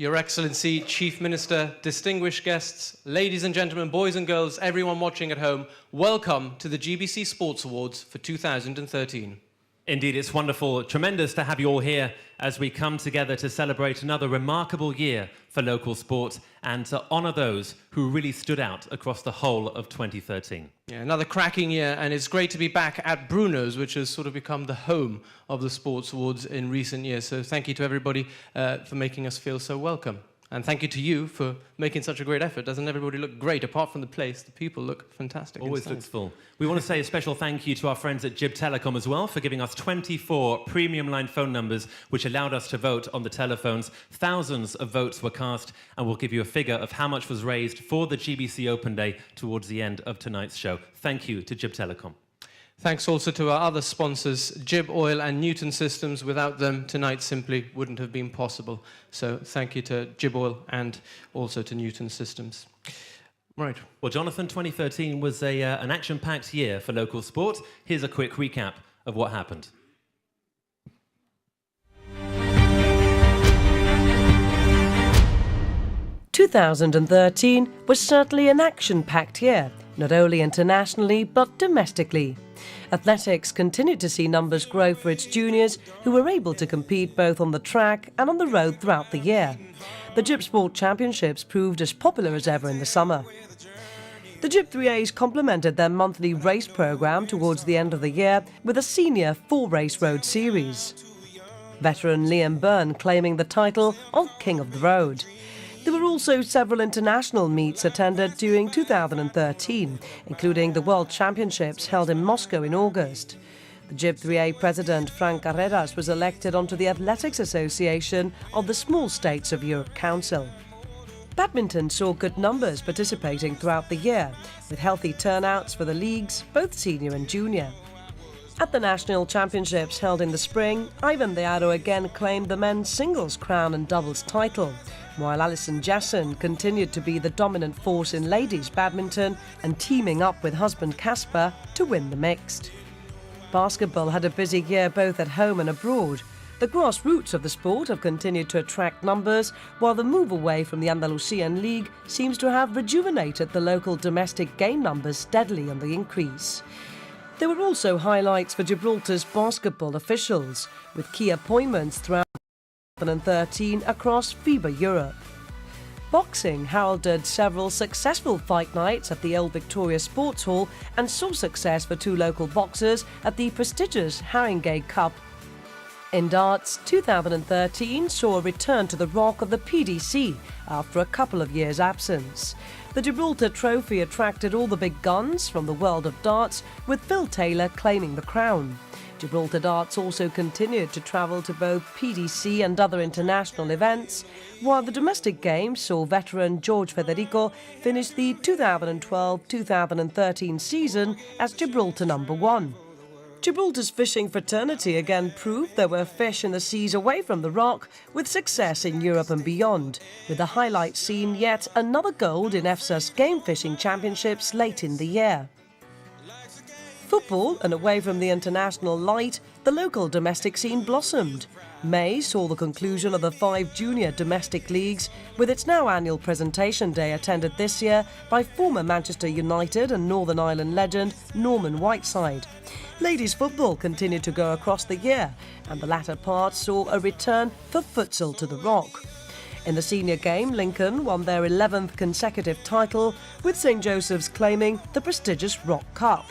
Your Excellency, Chief Minister, distinguished guests, ladies and gentlemen, boys and girls, everyone watching at home, welcome to the GBC Sports Awards for 2013. Indeed, it's wonderful, tremendous to have you all here as we come together to celebrate another remarkable year for local sport and to honour those who really stood out across the whole of 2013. Yeah, another cracking year, and it's great to be back at Bruno's, which has sort of become the home of the Sports Awards in recent years. So thank you to everybody for making us feel so welcome. And thank you to you for making such a great effort. Doesn't everybody look great? Apart from the place, the people look fantastic. Always looks full. We want to say a special thank you to our friends at GBC Telecom as well for giving us 24 premium line phone numbers, which allowed us to vote on the telephones. Thousands of votes were cast, and we'll give you a figure of how much was raised for the GBC Open Day towards the end of tonight's show. Thank you to GBC Telecom. Thanks also to our other sponsors, Jib Oil and Newton Systems. Without them, tonight simply wouldn't have been possible. So thank you to Jib Oil and also to Newton Systems. Right. Well, Jonathan, 2013 was an action-packed year for local sport. Here's a quick recap of what happened. "2013 was certainly an action-packed year, not only internationally but domestically. Athletics continued to see numbers grow for its juniors, who were able to compete both on the track and on the road throughout the year. The GBC Sport Championships proved as popular as ever in the summer. The GBC.gi's complemented their monthly race programme towards the end of the year with a senior 4-race road series. Veteran Liam Byrne claiming the title of King of the Road. There were also several international meets attended during 2013, including the World Championships held in Moscow in August. The GBC.gi president, Frank Carreras, was elected onto the Athletics Association of the Small States of Europe Council. Badminton saw good numbers participating throughout the year, with healthy turnouts for the leagues, both senior and junior. At the National Championships held in the spring, Ivan Dearo again claimed the men's singles crown and doubles title, while Alison Jasson continued to be the dominant force in ladies badminton and teaming up with husband Casper to win the mixed. Basketball had a busy year both at home and abroad. The grassroots of the sport have continued to attract numbers, while the move away from the Andalusian League seems to have rejuvenated the local domestic game numbers steadily on the increase. There were also highlights for Gibraltar's basketball officials, with key appointments throughout 2013 across FIBA Europe. Boxing heralded several successful fight nights at the Old Victoria Sports Hall and saw success for 2 local boxers at the prestigious Haringey Cup. In darts, 2013 saw a return to the Rock of the PDC after a couple of years' absence. The Gibraltar Trophy attracted all the big guns from the world of darts, with Phil Taylor claiming the crown. Gibraltar Darts also continued to travel to both PDC and other international events, while the domestic game saw veteran George Federico finish the 2012-2013 season as Gibraltar #1. Gibraltar's fishing fraternity again proved there were fish in the seas away from the Rock, with success in Europe and beyond, with the highlight scene yet another gold in EFSA's Game Fishing Championships late in the year. Football, and away from the international light, the local domestic scene blossomed. May saw the conclusion of the 5 junior domestic leagues, with its now annual presentation day attended this year by former Manchester United and Northern Ireland legend Norman Whiteside. Ladies football continued to go across the year, and the latter part saw a return for futsal to the Rock. In the senior game, Lincoln won their 11th consecutive title, with St Joseph's claiming the prestigious Rock Cup.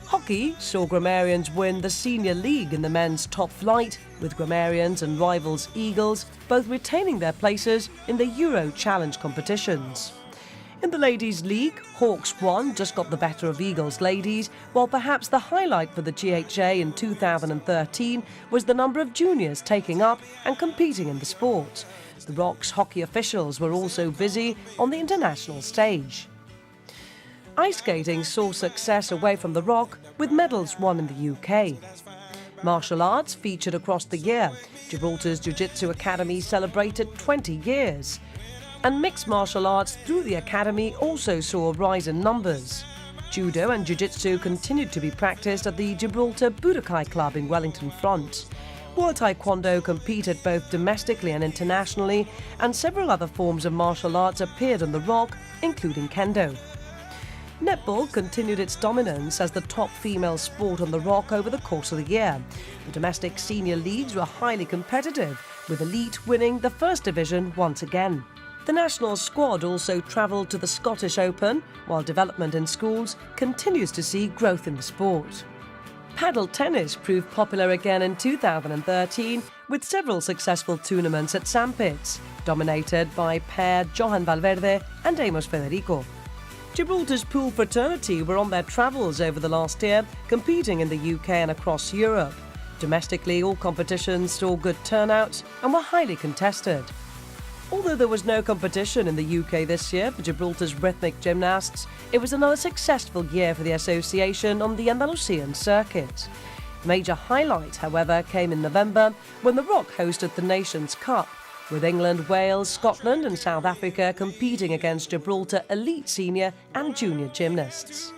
Hockey saw Grammarians win the Senior League in the men's top flight, with Grammarians and rivals Eagles both retaining their places in the Euro Challenge competitions. In the Ladies' League, Hawks 1 just got the better of Eagles ladies, while perhaps the highlight for the GHA in 2013 was the number of juniors taking up and competing in the sport. The Rock's hockey officials were also busy on the international stage. Ice skating saw success away from the Rock, with medals won in the UK. Martial arts featured across the year. Gibraltar's Jiu-Jitsu Academy celebrated 20 years. And mixed martial arts through the academy also saw a rise in numbers. Judo and Jiu-Jitsu continued to be practiced at the Gibraltar Budokai Club in Wellington Front. While Taekwondo competed both domestically and internationally, and several other forms of martial arts appeared on the Rock, including Kendo. Netball continued its dominance as the top female sport on the Rock over the course of the year. The domestic senior leagues were highly competitive, with Elite winning the first division once again. The national squad also travelled to the Scottish Open, while development in schools continues to see growth in the sport. Paddle tennis proved popular again in 2013, with several successful tournaments at Sandpits, dominated by pair Johan Valverde and Amos Federico. Gibraltar's pool fraternity were on their travels over the last year, competing in the UK and across Europe. Domestically, all competitions saw good turnouts and were highly contested. Although there was no competition in the UK this year for Gibraltar's rhythmic gymnasts, it was another successful year for the association on the Andalusian circuit. The major highlight, however, came in November when the Rock hosted the Nations Cup, with England, Wales, Scotland and South Africa competing against Gibraltar elite senior and junior gymnasts.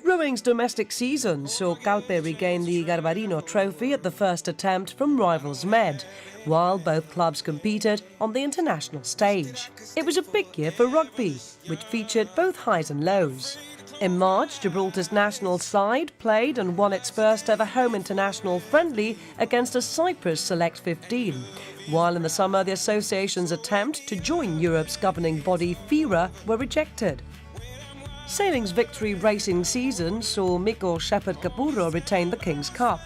Rowing's domestic season saw Calpe regain the Garbarino Trophy at the first attempt from rivals Med, while both clubs competed on the international stage. It was a big year for rugby, which featured both highs and lows. In March, Gibraltar's national side played and won its first ever home international friendly against a Cyprus Select 15, while in the summer the association's attempt to join Europe's governing body FIRA were rejected. Sailing's victory racing season saw Miko Shepherd Capurro retain the King's Cup.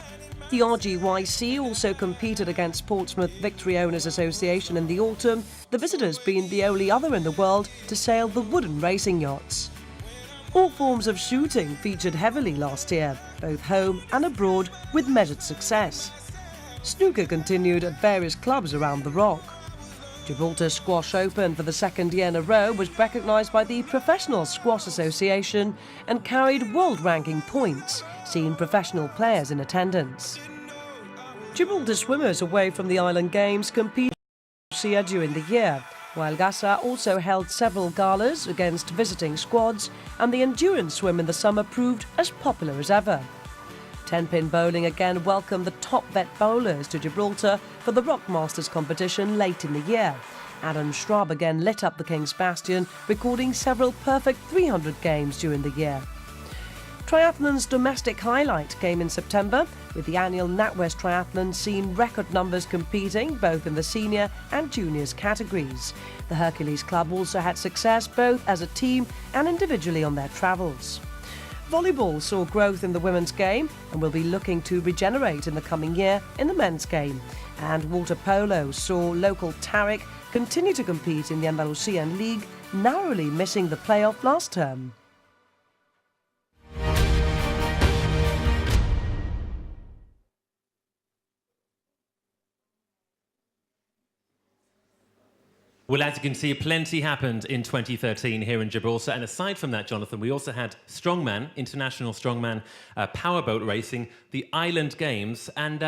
The RGYC also competed against Portsmouth Victory Owners Association in the autumn, the visitors being the only other in the world to sail the wooden racing yachts. All forms of shooting featured heavily last year, both home and abroad, with measured success. Snooker continued at various clubs around the Rock. Gibraltar Squash Open for the second year in a row was recognised by the Professional Squash Association and carried world-ranking points, seeing professional players in attendance. Gibraltar swimmers away from the Island Games competed during the year, while Gaza also held several galas against visiting squads, and the endurance swim in the summer proved as popular as ever. 10-pin bowling again welcomed the top vet bowlers to Gibraltar for the Rock Masters competition late in the year. Adam Schraub again lit up the King's Bastion, recording several perfect 300 games during the year. Triathlon's domestic highlight came in September, with the annual NatWest Triathlon seeing record numbers competing both in the senior and juniors categories. The Hercules Club also had success both as a team and individually on their travels. Volleyball saw growth in the women's game and will be looking to regenerate in the coming year in the men's game. And water polo saw local Tarik continue to compete in the Andalusian League, narrowly missing the playoff last term. Well, as you can see, plenty happened in 2013 here in Gibraltar. And aside from that, Jonathan, we also had strongman, international strongman powerboat racing, the Island Games. And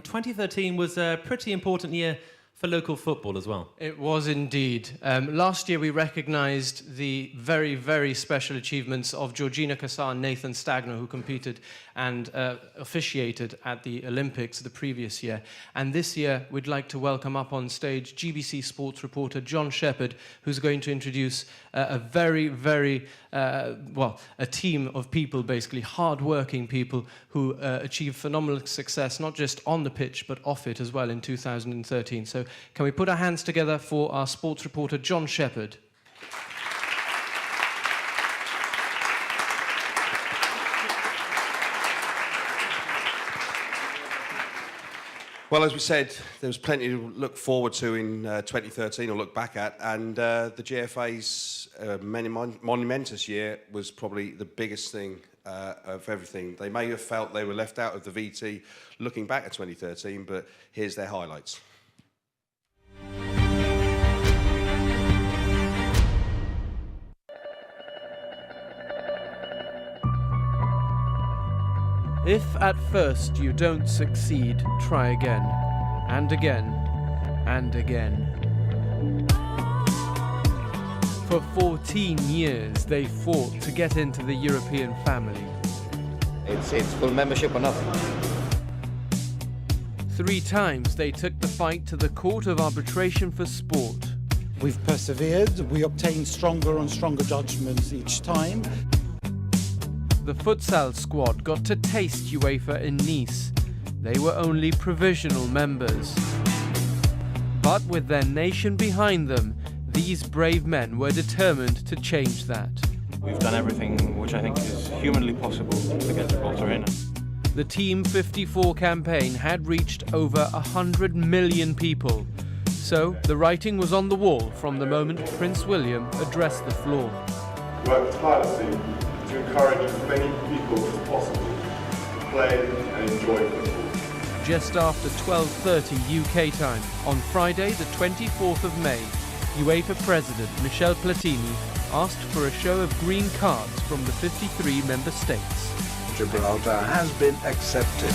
2013 was a pretty important year for local football as well. It was indeed. Last year we recognised the very, very special achievements of Georgina Cassar and Nathan Stagner, who competed and officiated at the Olympics the previous year. And this year we'd like to welcome up on stage GBC Sports reporter John Shepherd, who's going to introduce a very, very, a team of people, basically hard-working people who achieved phenomenal success, not just on the pitch, but off it as well in 2013. So can we put our hands together for our sports reporter, John Shepherd? Well, as we said, there was plenty to look forward to in 2013, or look back at, and the GFA's monumentous year was probably the biggest thing of everything. They may have felt they were left out of the VT looking back at 2013, but here's their highlights. If at first you don't succeed, try again, and again, and again. For 14 years, they fought to get into the European family. It's full membership or nothing. 3 times they took the fight to the Court of Arbitration for Sport. We've persevered, we obtained stronger and stronger judgments each time. The futsal squad got to taste UEFA in Nice. They were only provisional members. But with their nation behind them, these brave men were determined to change that. We've done everything which I think is humanly possible to get Gibraltar in. The Team 54 campaign had reached over 100 million people. So the writing was on the wall from the moment Prince William addressed the floor. Work tirelessly to encourage as many people as possible to play and enjoy football. Just after 12:30 UK time, on Friday the 24th of May, UEFA President Michel Platini asked for a show of green cards from the 53 member states. Gibraltar has been accepted.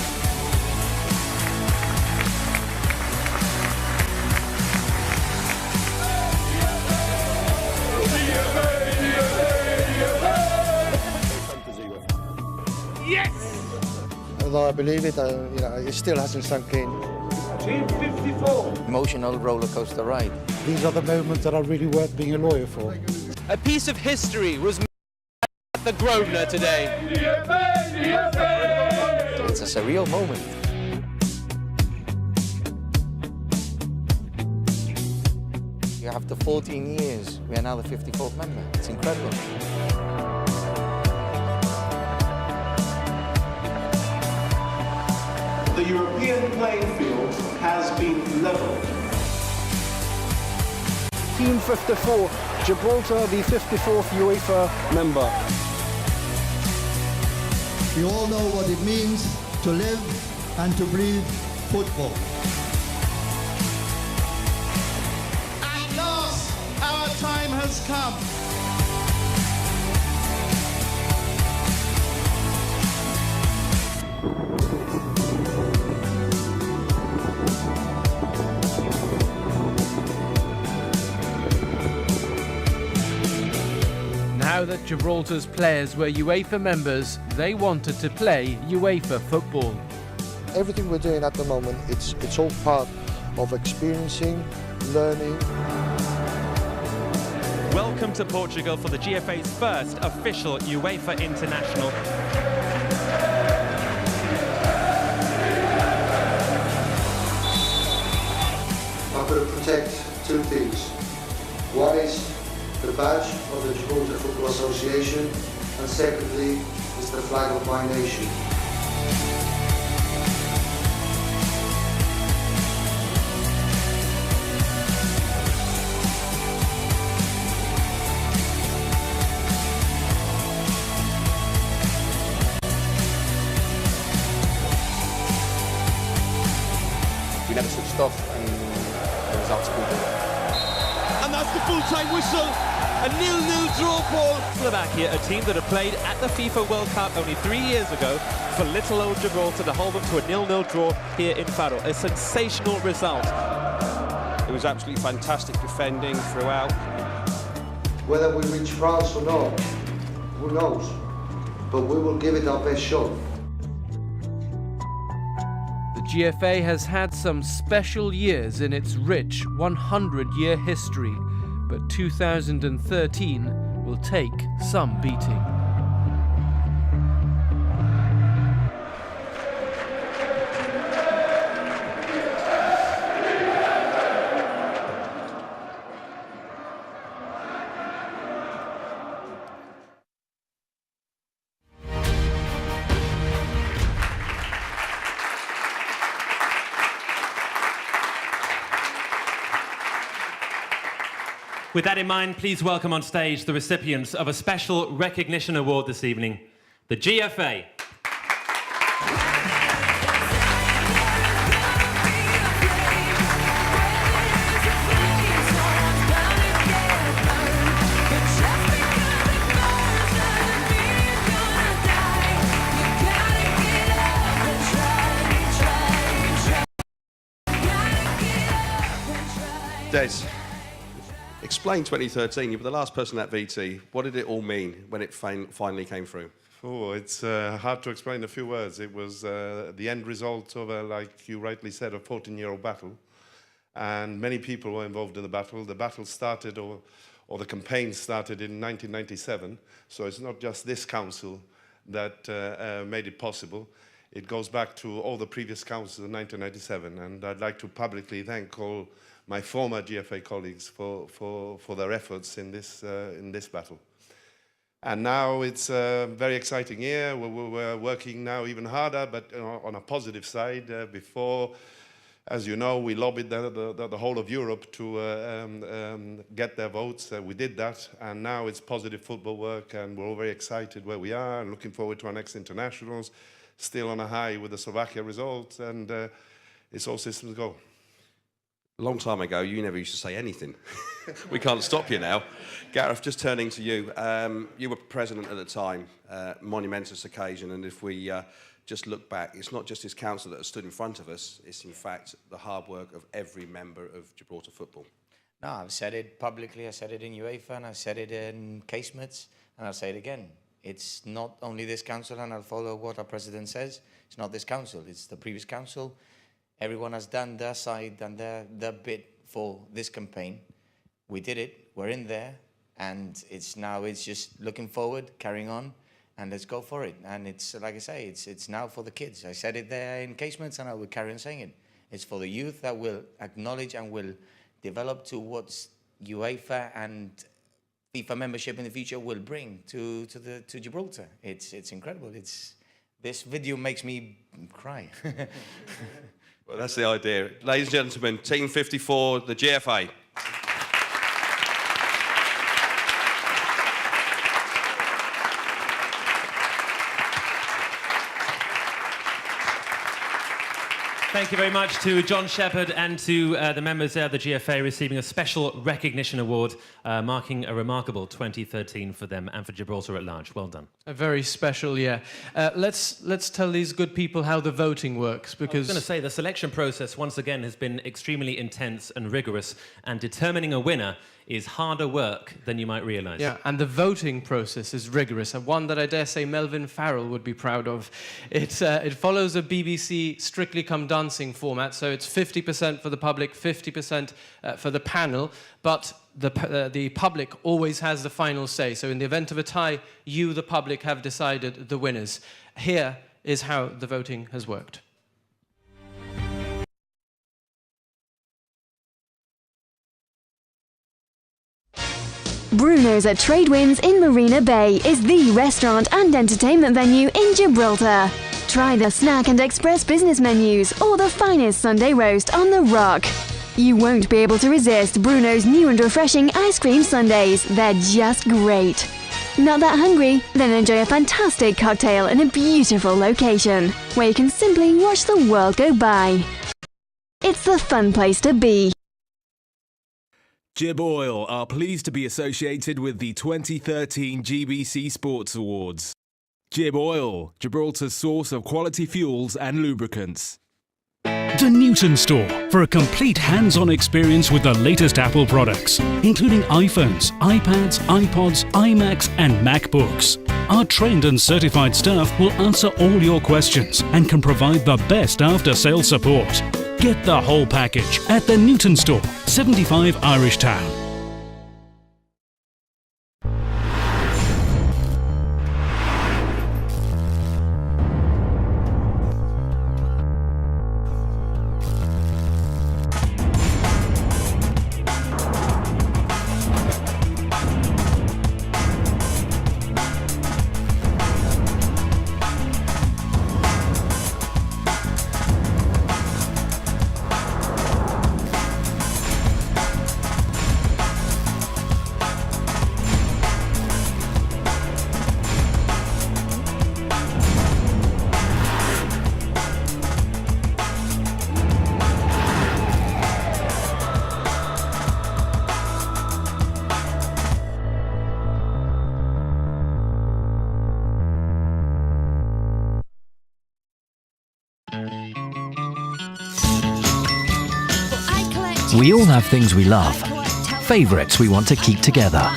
Although I believe it, it still hasn't sunk in. Team 54. Emotional roller coaster ride. These are the moments that are really worth being a lawyer for. A piece of history was made at the Grosvenor today. It's a surreal moment. After 14 years, we are now the 54th member. It's incredible. The European playing field has been leveled. Team 54, Gibraltar, the 54th UEFA member. You all know what it means to live and to breathe football. At last, our time has come. Now that Gibraltar's players were UEFA members, they wanted to play UEFA football. Everything we're doing at the moment, it's all part of experiencing, learning. Welcome to Portugal for the GFA's first official UEFA International. I'm going to protect two things. One is the badge of the Gibraltar Football Association, and secondly is the flag of my nation. We never switched off and the results were good. And that's the full-time whistle. A 0-0 draw, Paul. Slovakia, a team that had played at the FIFA World Cup only 3 years ago, for little old Gibraltar to hold them to a 0-0 draw here in Faro. A sensational result. It was absolutely fantastic defending throughout. Whether we reach France or not, who knows? But we will give it our best shot. The GFA has had some special years in its rich 100-year history, but 2013 will take some beating. With that in mind, please welcome on stage the recipients of a special recognition award this evening, the GFA. Des, explain 2013. You were the last person at VT. What did it all mean when it finally came through? Oh, it's hard to explain in a few words. It was the end result of, like you rightly said, a 14-year-old battle. And many people were involved in the battle. The battle started, or the campaign started in 1997. So it's not just this council that made it possible. It goes back to all the previous councils in 1997. And I'd like to publicly thank all my former GFA colleagues for their efforts in this battle. And now it's a very exciting year. We're working now even harder, but on a positive side. Before, as you know, we lobbied the whole of Europe to get their votes. We did that, and now it's positive football work, and we're all very excited where we are and looking forward to our next internationals. Still on a high with the Slovakia result, and it's all systems go. A long time ago, you never used to say anything. We can't stop you now. Gareth, just turning to you. You were president at the time, monumentous occasion, and if we just look back, it's not just this council that has stood in front of us, it's in fact the hard work of every member of Gibraltar football. No, I've said it publicly, I said it in UEFA, and I said it in casemates, and I'll say it again. It's not only this council, and I'll follow what our president says. It's not this council, it's the previous council. Everyone has done their side, done their bit for this campaign. We did it, we're in there, and it's just looking forward, carrying on, and let's go for it. And it's, like I say, it's now for the kids. I said it there in casements, and I will carry on saying it. It's for the youth that will acknowledge and will develop to what UEFA and FIFA membership in the future will bring to Gibraltar. It's incredible. This video makes me cry. Well, that's the idea. Ladies and gentlemen, Team 54, the GFA. Thank you very much to John Shepherd and to the members there of the GFA receiving a special recognition award marking a remarkable 2013 for them and for Gibraltar at large. Well done. A very special year. Let's tell these good people how the voting works, because I was going to say the selection process once again has been extremely intense and rigorous, and determining a winner is harder work than you might realise. Yeah, and the voting process is rigorous, and one that I dare say Melvin Farrell would be proud of. It follows a BBC Strictly Come Dancing format, so it's 50% for the public, 50% for the panel, but the public always has the final say. So in the event of a tie, you, the public, have decided the winners. Here is how the voting has worked. Bruno's at Tradewinds in Marina Bay is the restaurant and entertainment venue in Gibraltar. Try the snack and express business menus or the finest Sunday roast on the Rock. You won't be able to resist Bruno's new and refreshing ice cream sundaes. They're just great. Not that hungry? Then enjoy a fantastic cocktail in a beautiful location where you can simply watch the world go by. It's the fun place to be. Gib Oil are pleased to be associated with the 2013 GBC Sports Awards. Gib Oil, Gibraltar's source of quality fuels and lubricants. The Newton Store for a complete hands-on experience with the latest Apple products, including iPhones, iPads, iPods, iMacs and MacBooks. Our trained and certified staff will answer all your questions and can provide the best after-sales support. Get the whole package at the Newton Store, 75 Irish Town. We all have things we love, favourites we want to keep together.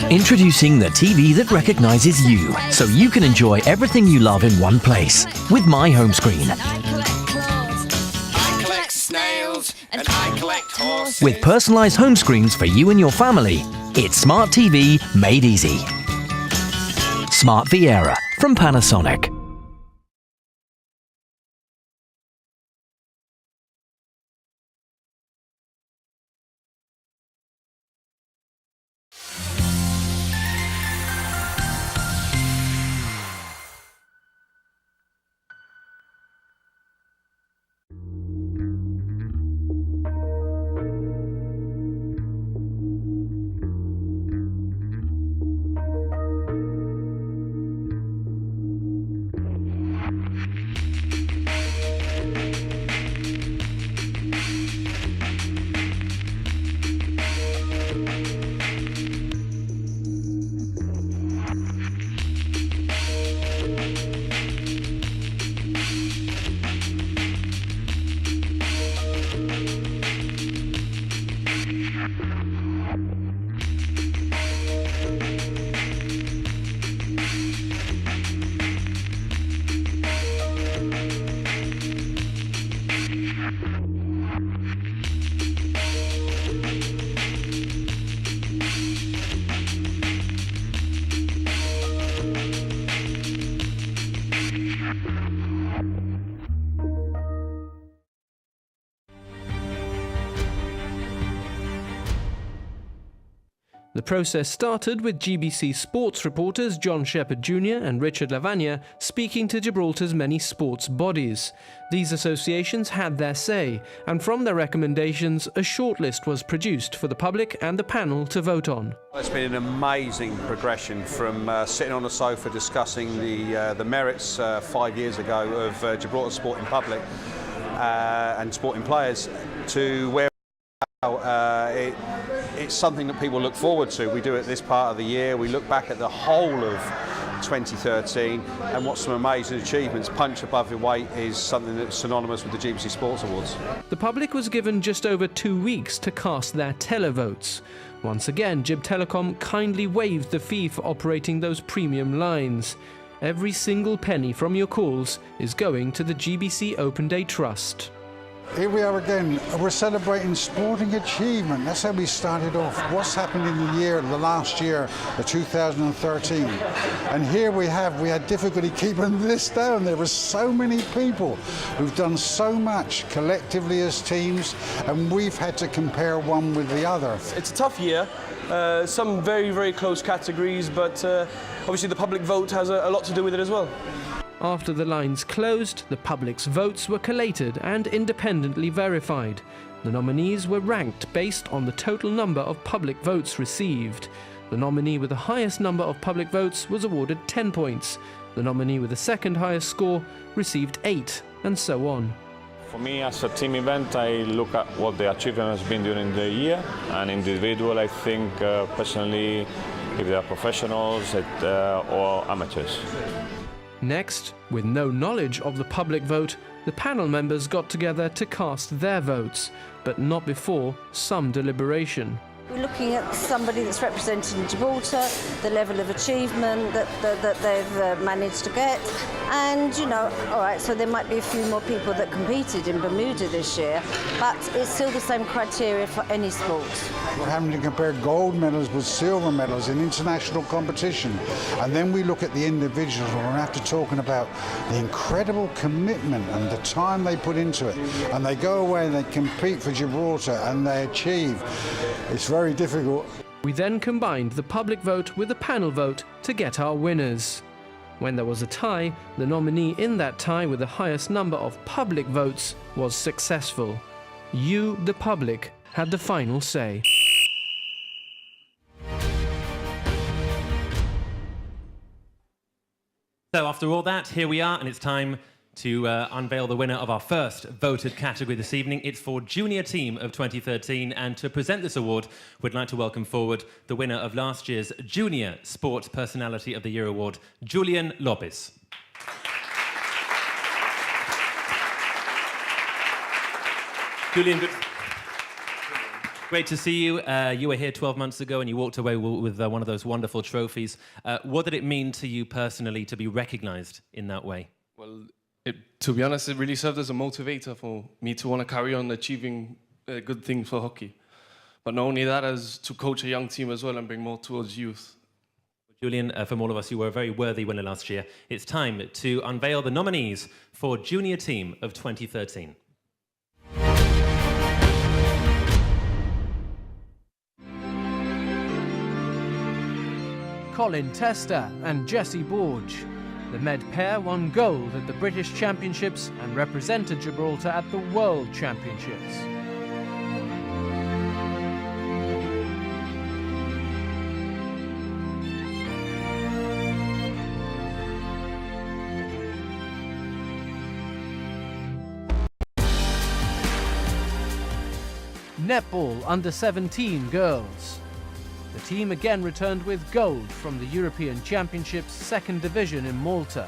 Introducing the TV that recognises you, so you can enjoy everything you love in one place with My Home Screen. I collect snails and I collect horses. With personalised home screens for you and your family, it's Smart TV made easy. Smart Viera from Panasonic. The process started with GBC Sports reporters John Shepherd Jr. and Richard Lavagna speaking to Gibraltar's many sports bodies. These associations had their say, and from their recommendations, a shortlist was produced for the public and the panel to vote on. It's been an amazing progression from sitting on a sofa discussing the merits 5 years ago of Gibraltar sport in public and sporting players to where it's something that people look forward to. We do it this part of the year. We look back at the whole of 2013 and what's some amazing achievements. Punch above your weight is something that's synonymous with the GBC Sports Awards. The public was given just over 2 weeks to cast their televotes. Once again, Gib Telecom kindly waived the fee for operating those premium lines. Every single penny from your calls is going to the GBC Open Day Trust. Here we are again. We're celebrating sporting achievement. That's how we started off. What's happened in the last year, the 2013. And here we had difficulty keeping this down. There were so many people who've done so much collectively as teams, and we've had to compare one with the other. It's a tough year. Some very, very close categories, but obviously the public vote has a lot to do with it as well. After the lines closed, the public's votes were collated and independently verified. The nominees were ranked based on the total number of public votes received. The nominee with the highest number of public votes was awarded 10 points. The nominee with the second highest score received 8, and so on. For me, as a team event, I look at what the achievement has been during the year, and individual, I think personally, if they are professionals or amateurs. Next, with no knowledge of the public vote, the panel members got together to cast their votes, but not before some deliberation. We're looking at somebody that's representing Gibraltar, the level of achievement that they've managed to get, and all right, so there might be a few more people that competed in Bermuda this year, but it's still the same criteria for any sport. We're having to compare gold medals with silver medals in international competition, and then we look at the individuals, and we're after talking about the incredible commitment and the time they put into it, and they go away and they compete for Gibraltar and they achieve. It's very difficult. We then combined the public vote with the panel vote to get our winners. When there was a tie, the nominee in that tie with the highest number of public votes was successful. You, the public, had the final say. So after all that, here we are, and it's time to unveil the winner of our first voted category this evening. It's for Junior Team of 2013, and to present this award, we'd like to welcome forward the winner of last year's Junior Sport Personality of the Year Award, Julian Lopez. Julian, Great to see you. You were here 12 months ago and you walked away with one of those wonderful trophies. What did it mean to you personally to be recognised in that way? Well, to be honest, it really served as a motivator for me to want to carry on achieving good things for hockey. But not only that, as to coach a young team as well and bring more towards youth. Julian, from all of us, you were a very worthy winner last year. It's time to unveil the nominees for Junior Team of 2013. Colin Tester and Jesse Borge. The Med pair won gold at the British Championships and represented Gibraltar at the World Championships. Netball under-17 girls. The team again returned with gold from the European Championships second division in Malta.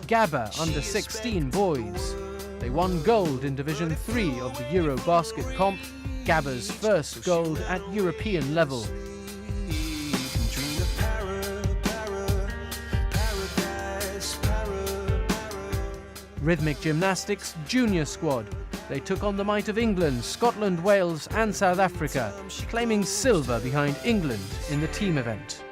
Gabba under-16 boys. They won gold in Division 3 of the Eurobasket comp, Gabba's first gold at European level. Rhythmic gymnastics junior squad. They took on the might of England, Scotland, Wales and South Africa, claiming silver behind England in the team event.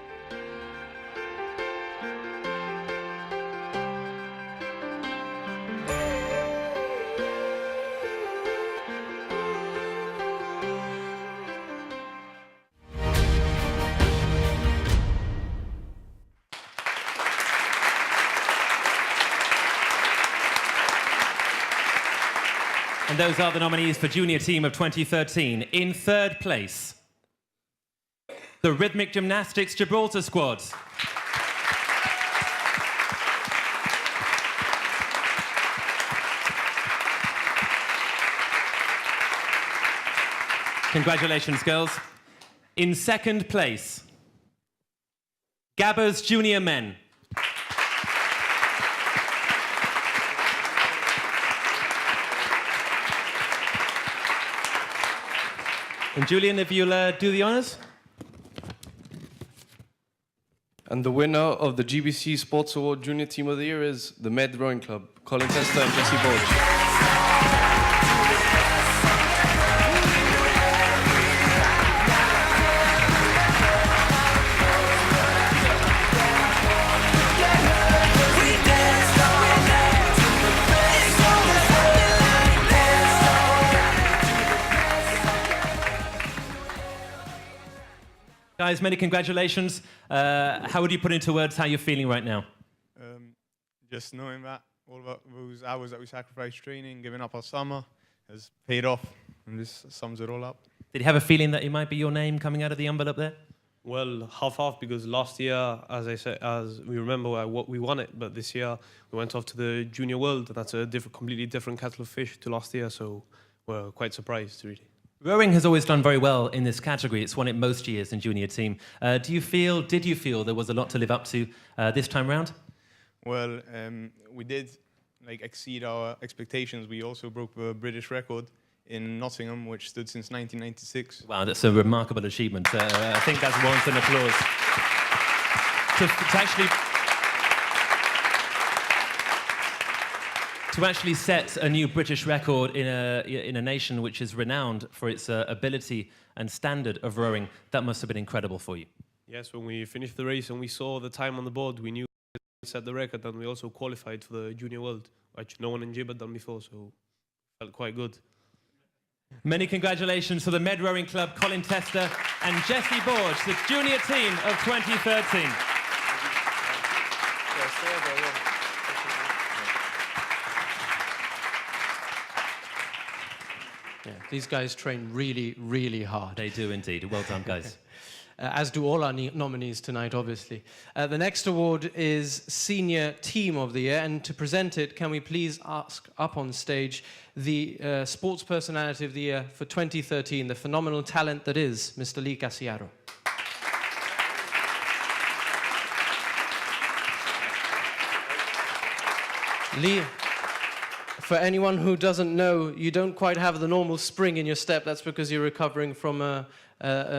And those are the nominees for Junior Team of 2013. In third place, the Rhythmic Gymnastics Gibraltar squad. Congratulations, girls. In second place, Gabba's Junior Men. And Julian, if you'll do the honours. And the winner of the GBC Sports Award Junior Team of the Year is the Med Rowing Club, Colin Tester and Jesse Borge. Guys, many congratulations. How would you put into words how you're feeling right now? Just knowing that all of those hours that we sacrificed training, giving up our summer, has paid off, and this sums it all up. Did you have a feeling that it might be your name coming out of the envelope there? Well, half-half, because last year, as I said, as we remember, we won it, but this year we went off to the Junior World, and that's a completely different kettle of fish to last year, so we're quite surprised, really. Rowing has always done very well in this category. It's won it most years in Junior Team. Did you feel there was a lot to live up to this time round? Well, we did exceed our expectations. We also broke the British record in Nottingham, which stood since 1996. Wow, that's a remarkable achievement. I think that warrants an applause. To actually set a new British record in a nation which is renowned for its ability and standard of rowing, that must have been incredible for you. Yes, when we finished the race and we saw the time on the board, we knew we set the record, and we also qualified for the Junior World, which no one in GBC had done before, so felt quite good. Many congratulations to the Med Rowing Club, Colin Tester and Jesse Borge, the Junior Team of 2013. Yeah, these guys train really, really hard. They do indeed. Well done, guys. as do all our nominees tonight, obviously. The next award is Senior Team of the Year, and to present it, can we please ask up on stage the Sports Personality of the Year for 2013, the phenomenal talent that is Mr. Lee Casiaro. Lee, for anyone who doesn't know, you don't quite have the normal spring in your step. That's because you're recovering from a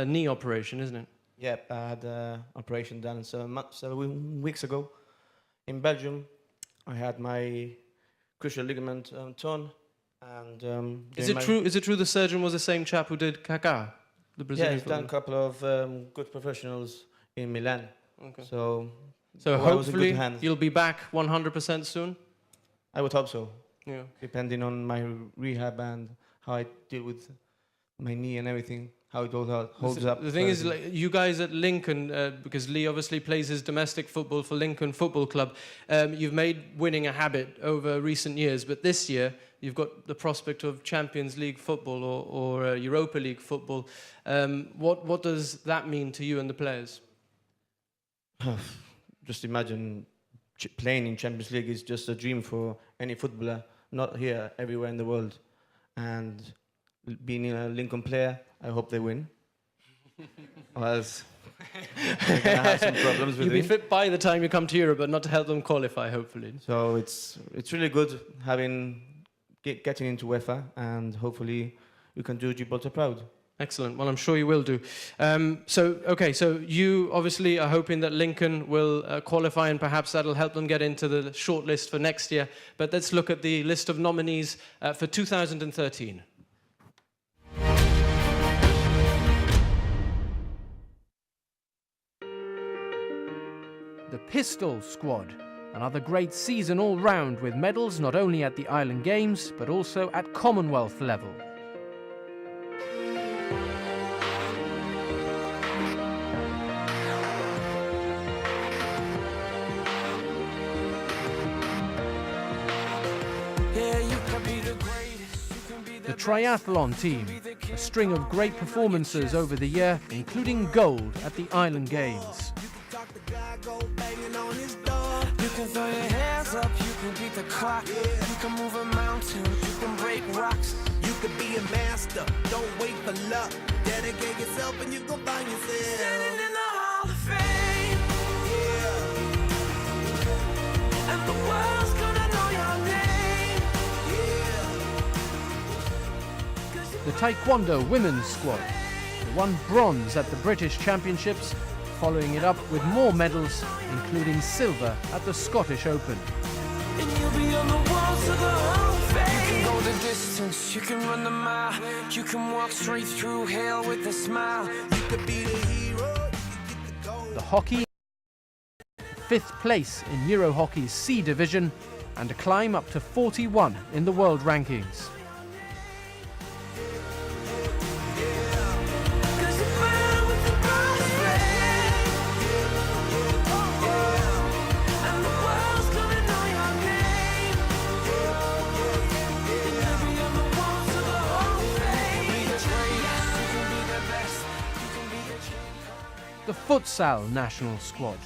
knee operation, isn't it? Yep, I had an operation done 7 weeks ago in Belgium. I had my cruciate ligament torn. And is it true the surgeon was the same chap who did Kaká, the Brazilian? Yeah, he's done a couple of good professionals in Milan. Okay. So hopefully you'll be back 100% soon? I would hope so. Yeah. Depending on my rehab and how I deal with my knee and everything, how it all holds up. The thing is, like, you guys at Lincoln, because Lee obviously plays his domestic football for Lincoln Football Club, you've made winning a habit over recent years, but this year you've got the prospect of Champions League football or Europa League football. What does that mean to you and the players? Just imagine playing in Champions League is just a dream for any footballer, not here, everywhere in the world. And being a Lincoln player, I hope they win. Or else they're going to have some problems with You'll me. be fit by the time you come to Europe, but not to help them qualify, hopefully. So it's really good getting into UEFA, and hopefully you can do Gibraltar proud. Excellent. Well, I'm sure you will do. So you obviously are hoping that Lincoln will qualify, and perhaps that'll help them get into the shortlist for next year. But let's look at the list of nominees for 2013. The Pistol Squad. Another great season all round, with medals not only at the Island Games, but also at Commonwealth level. The Triathlon Team, a string of great performances over the year, including gold at the Island Games. You can throw your hands up, you can beat the clock. You can move a mountain, you can break rocks. You could be a master, don't wait for luck. Dedicate yourself and you gon' find yourself Standing in the Hall of Fame. Yeah. And the world's gonna know your name. Yeah. The Taekwondo Women's Squad, who won bronze at the British Championships, following it up with more medals, including silver at the Scottish Open. And you'll be on the walls of the Hall of Fame. You can go the distance, you can run the mile. You can walk straight through hell with a smile. You could be the hero, you can get the gold. The hockey, 5th place in Euro Hockey's C Division, and a climb up to 41 in the world rankings. The Futsal National Squad.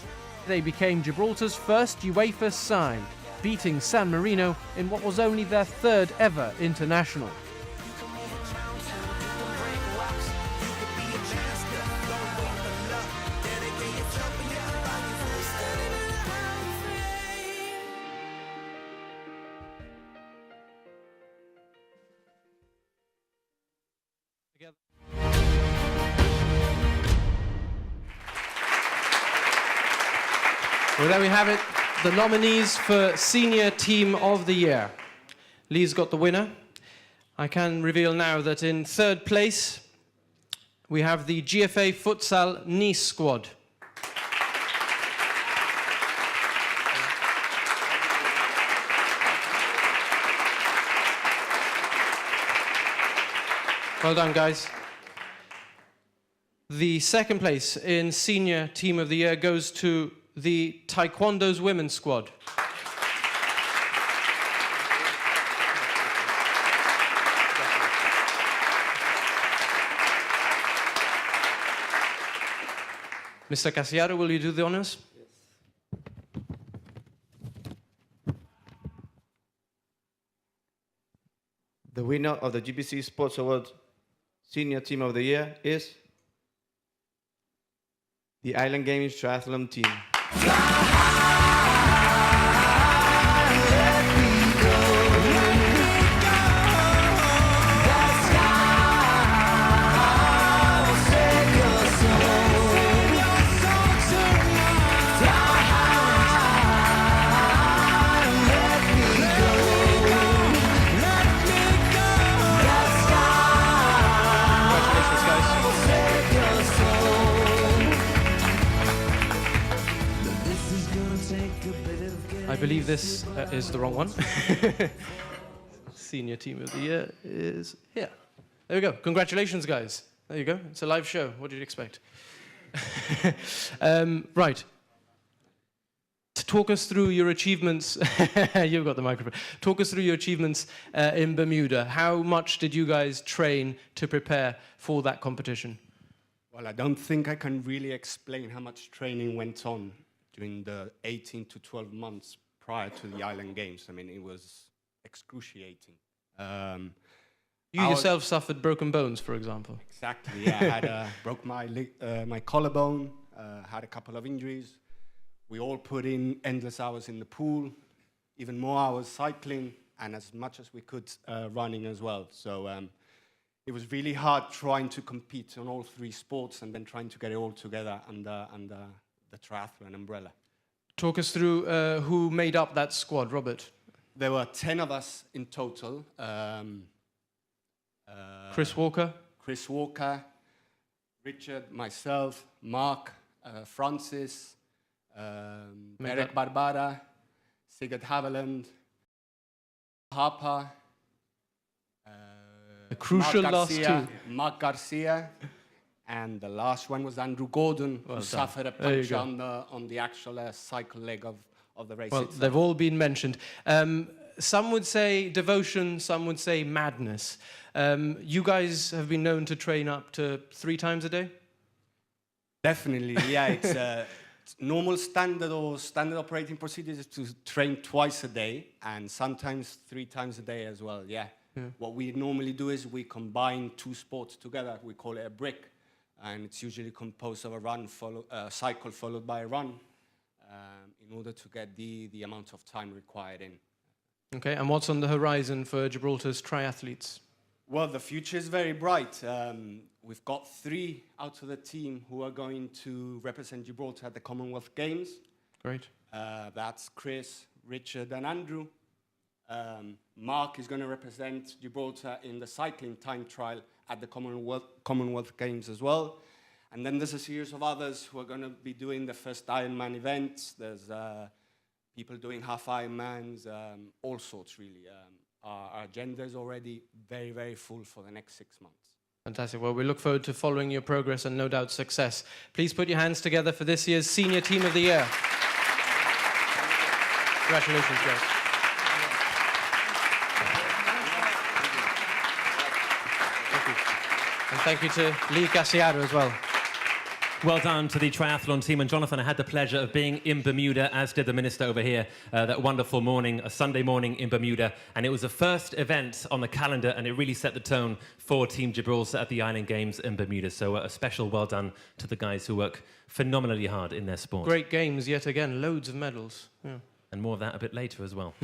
They became Gibraltar's first UEFA side, beating San Marino in what was only their 3rd ever international. Well, there we have it, the nominees for Senior Team of the Year. Lee's got the winner. I can reveal now that in 3rd place, we have the GFA Futsal Nice squad. Well done, guys. The 2nd place in Senior Team of the Year goes to the Taekwondo's Women's squad. Mr. Casiaro, will you do the honors? The winner of the GBC Sports Awards Senior Team of the Year is the Island Games Triathlon Team. I believe this is the wrong one. Senior Team of the Year is here. There we go. Congratulations, guys. There you go. It's a live show. What did you expect? Right. Talk us through your achievements. You've got the microphone. Talk us through your achievements in Bermuda. How much did you guys train to prepare for that competition? Well, I don't think I can really explain how much training went on during the 18 to 12 months prior to the Island Games. I mean, it was excruciating. You yourself suffered broken bones, for example. Exactly, yeah. I had broke my collarbone, had a couple of injuries. We all put in endless hours in the pool, even more hours cycling, and as much as we could running as well. So it was really hard trying to compete on all three sports and then trying to get it all together under the triathlon umbrella. Talk us through who made up that squad, Robert. There were 10 of us in total. Chris Walker, Richard, myself, Mark, Francis, Eric Barbara, Sigurd Haviland, Harper, the crucial last two. Mark Garcia, and the last one was Andrew Gordon, who suffered a puncture on the actual cycle leg of the race itself. They've all been mentioned. Some would say devotion, some would say madness. You guys have been known to train up to 3 times a day? Definitely, yeah. It's normal standard operating procedures is to train twice a day and sometimes 3 times a day as well, yeah. What we normally do is we combine 2 sports together. We call it a brick, and it's usually composed of a cycle followed by a run in order to get the amount of time required in. Okay, and what's on the horizon for Gibraltar's triathletes? Well, the future is very bright. We've got 3 out of the team who are going to represent Gibraltar at the Commonwealth Games. Great. That's Chris, Richard, and Andrew. Mark is going to represent Gibraltar in the cycling time trial at the Commonwealth Games as well. And then there's a series of others who are going to be doing the first Ironman events. There's people doing half Ironmans, all sorts really. Our agenda is already very, very full for the next 6 months. Fantastic. Well, we look forward to following your progress and no doubt success. Please put your hands together for this year's Senior Team of the Year. Congratulations, guys. Thank you. And thank you to Lee Casiaro as well. Well done to the triathlon team. And Jonathan, I had the pleasure of being in Bermuda, as did the minister over here, that wonderful morning, a Sunday morning in Bermuda. And it was the first event on the calendar, and it really set the tone for Team Gibraltar at the Island Games in Bermuda. So a special well done to the guys who work phenomenally hard in their sport. Great games yet again, loads of medals. Yeah. And more of that a bit later as well.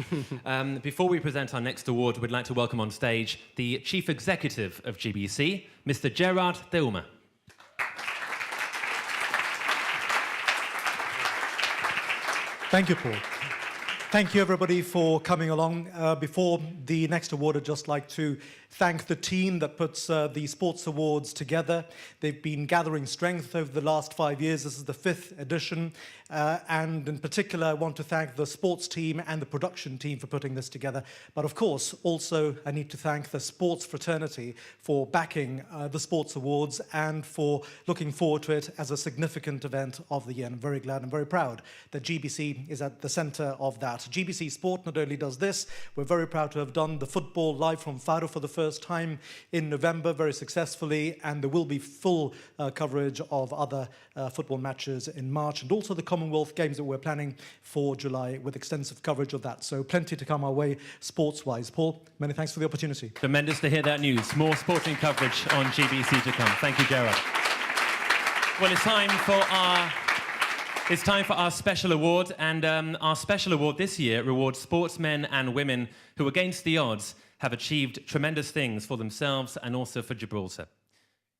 Before we present our next award, we'd like to welcome on stage the Chief Executive of GBC, Mr. Gerard Deuma. Thank you, Paul. Thank you, everybody, for coming along. Before the next award, I'd just like to thank the team that puts the Sports Awards together. They've been gathering strength over the last 5 years. This is the 5th edition. And in particular, I want to thank the sports team and the production team for putting this together. But of course, also, I need to thank the sports fraternity for backing the Sports Awards and for looking forward to it as a significant event of the year. And I'm very glad and very proud that GBC is at the center of that. that. GBC Sport not only does this, we're very proud to have done the football live from Faro for the first time in November very successfully, and there will be full coverage of other football matches in March, and also the Commonwealth Games that we're planning for July with extensive coverage of that. So plenty to come our way sports-wise. Paul, many thanks for the opportunity. Tremendous to hear that news. More sporting coverage on GBC to come. Thank you, Gerard. Well, it's time for our special award, and our special award this year rewards sportsmen and women who, against the odds, have achieved tremendous things for themselves and also for Gibraltar.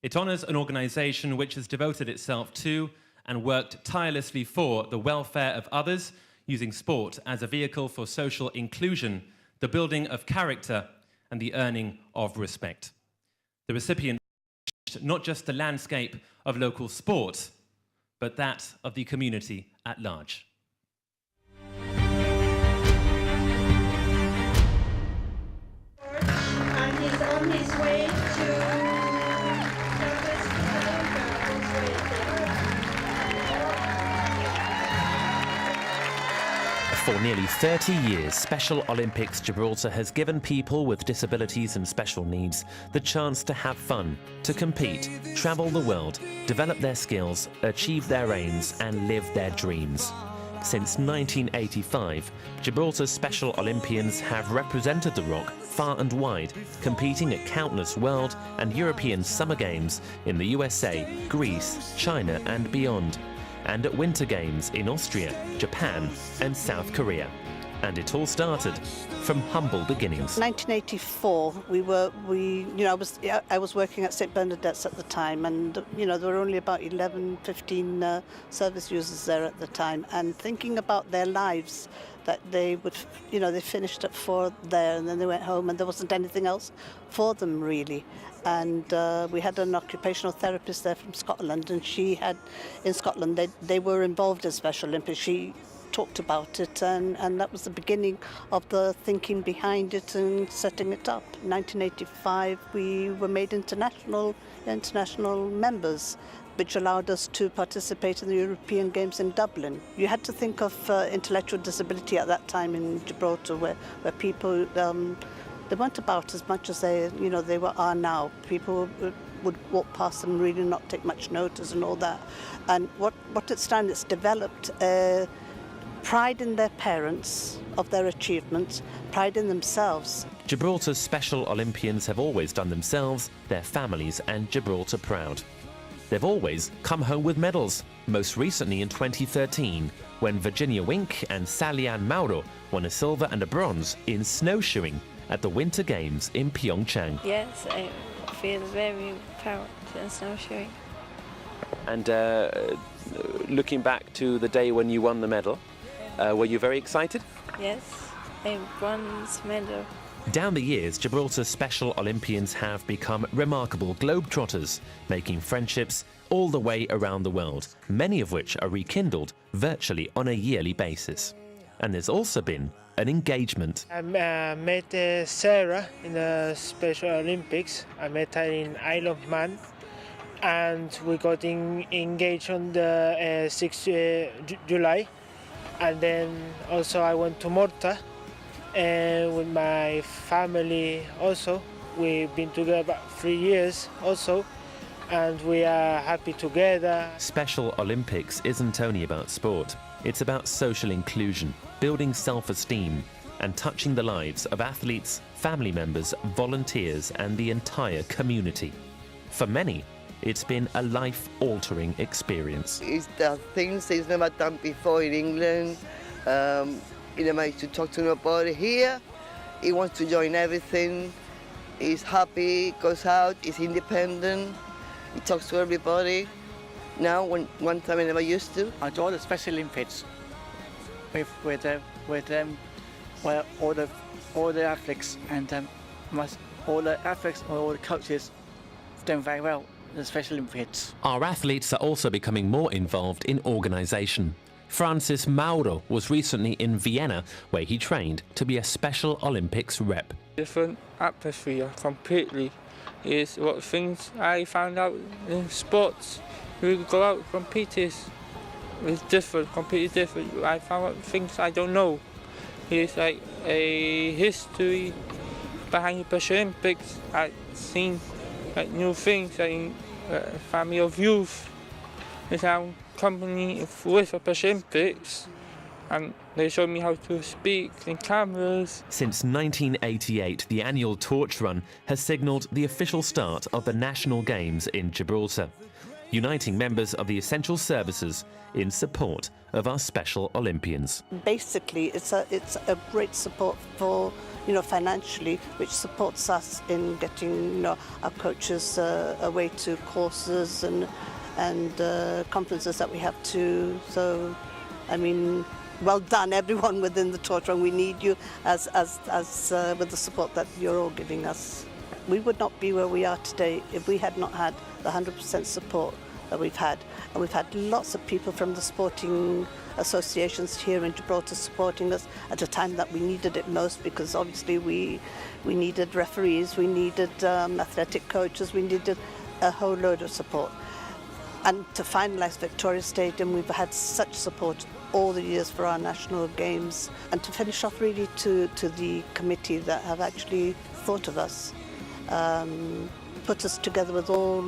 It honours an organisation which has devoted itself to and worked tirelessly for the welfare of others, using sport as a vehicle for social inclusion, the building of character, and the earning of respect. The recipient not just the landscape of local sport, but that of the community at large. And he's on his way to For nearly 30 years, Special Olympics Gibraltar has given people with disabilities and special needs the chance to have fun, to compete, travel the world, develop their skills, achieve their aims, and live their dreams. Since 1985, Gibraltar's Special Olympians have represented the Rock far and wide, competing at countless World and European Summer Games in the USA, Greece, China, and beyond, and at Winter Games in Austria, Japan, and South Korea. And it all started from humble beginnings. 1984, I was working at St Bernadette's at the time, and there were only about 15 service users there at the time, and thinking about their lives, that they would, they finished at 4 there, and then they went home, and there wasn't anything else for them really. And we had an occupational therapist there from Scotland, and she had, in Scotland, they were involved in Special Olympics. She talked about it, and that was the beginning of the thinking behind it and setting it up. In 1985, we were made international members, which allowed us to participate in the European Games in Dublin. You had to think of intellectual disability at that time in Gibraltar, where people, they weren't about as much as they are now. People would walk past them and really not take much notice and all that. And what it's done, it's developed pride in their parents of their achievements, pride in themselves. Gibraltar's Special Olympians have always done themselves, their families, and Gibraltar proud. They've always come home with medals, most recently in 2013, when Virginia Wink and Salian Mauro won a silver and a bronze in snowshoeing at the Winter Games in Pyeongchang. Yes, I feel very proud in snowshoeing. And looking back to the day when you won the medal, were you very excited? Yes, a bronze medal. Down the years, Gibraltar's Special Olympians have become remarkable globetrotters, making friendships all the way around the world, many of which are rekindled virtually on a yearly basis. And there's also been an engagement. I met Sarah in the Special Olympics. I met her in Isle of Man, and we got engaged on the 6th July. And then also I went to Malta with my family also. We've been together about 3 years also, and we are happy together. Special Olympics isn't only about sport, it's about social inclusion, building self-esteem, and touching the lives of athletes, family members, volunteers, and the entire community. For many, it's been a life-altering experience. It's the things he's never done before in England. He never used to talk to nobody. Here, he wants to join everything. He's happy, goes out, he's independent. He talks to everybody. Now, one time I never used to. I joined the Special Olympics with them, where all the athletes and all the coaches doing very well. The Special Olympics. Our athletes are also becoming more involved in organisation. Francis Mauro was recently in Vienna, where he trained to be a Special Olympics rep. Different atmosphere completely is what things I found out in sports. We go out compete is different, completely different. I found out things I don't know. it's like a history behind the Special Olympics. I've seen like new things, like family of youth is our company with the Special Olympics, and they showed me how to speak in cameras. Since 1988, the annual torch run has signalled the official start of the National Games in Gibraltar, uniting members of the essential services in support of our Special Olympians. Basically, it's a great support for, financially, which supports us in getting, our coaches away to courses and conferences that we have to. So, well done, everyone within the torch run. We need you as with the support that you're all giving us. We would not be where we are today if we had not had the 100% support that we've had. And we've had lots of people from the sporting associations here in Gibraltar supporting us at a time that we needed it most, because obviously we needed referees, we needed athletic coaches, we needed a whole load of support. And to finalise Victoria Stadium, we've had such support all the years for our national games. And to finish off really to the committee that have actually thought of us, put us together with all,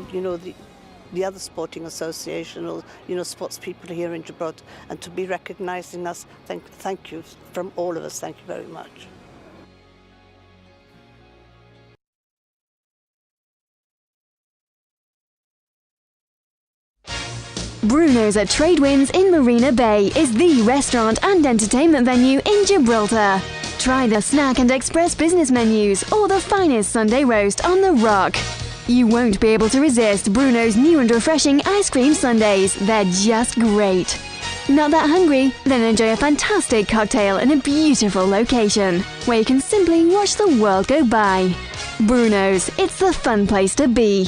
the other sporting association or, sports people here in Gibraltar, and to be recognising us, thank you from all of us, thank you very much. Bruno's at Tradewinds in Marina Bay is the restaurant and entertainment venue in Gibraltar. Try the snack and express business menus or the finest Sunday roast on the Rock. You won't be able to resist Bruno's new and refreshing ice cream sundaes. They're just great. Not that hungry? Then enjoy a fantastic cocktail in a beautiful location where you can simply watch the world go by. Bruno's, it's the fun place to be.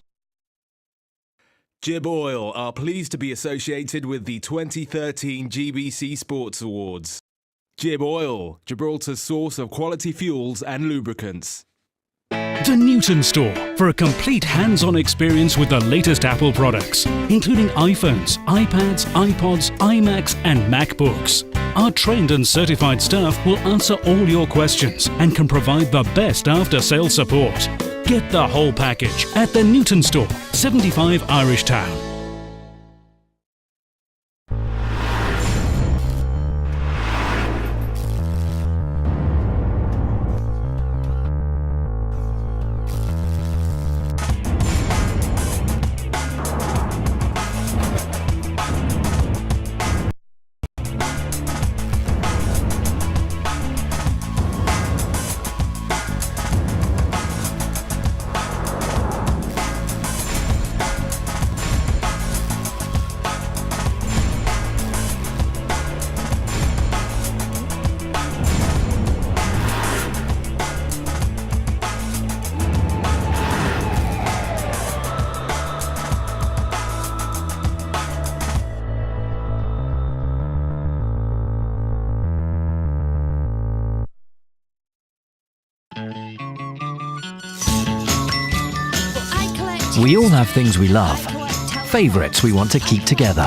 Gib Oil are pleased to be associated with the 2013 GBC Sports Awards. Gib Oil, Gibraltar's source of quality fuels and lubricants. The Newton Store, for a complete hands-on experience with the latest Apple products, including iPhones, iPads, iPods, iMacs and MacBooks. Our trained and certified staff will answer all your questions and can provide the best after-sales support. Get the whole package at the Newton Store, 75 Irish Town. We all have things we love, favourites we want to keep together.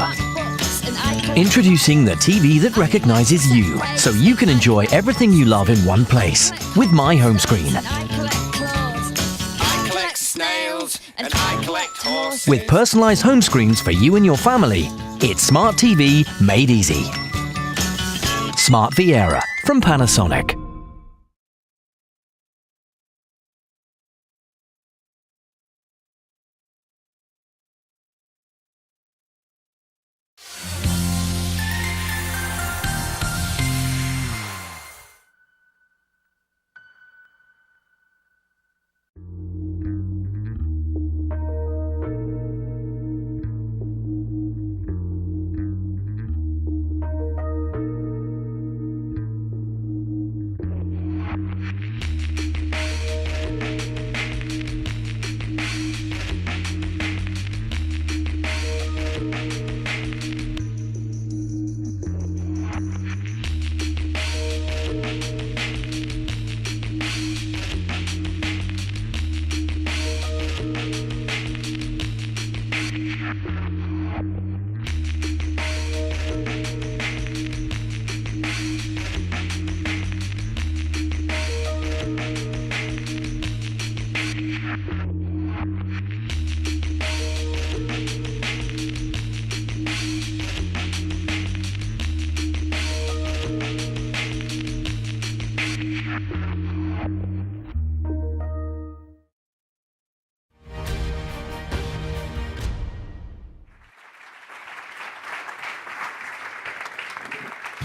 Introducing the TV that recognises you, so you can enjoy everything you love in one place with My Home Screen. I collect snails and I collect horses. With personalised home screens for you and your family, it's Smart TV made easy. Smart Viera from Panasonic.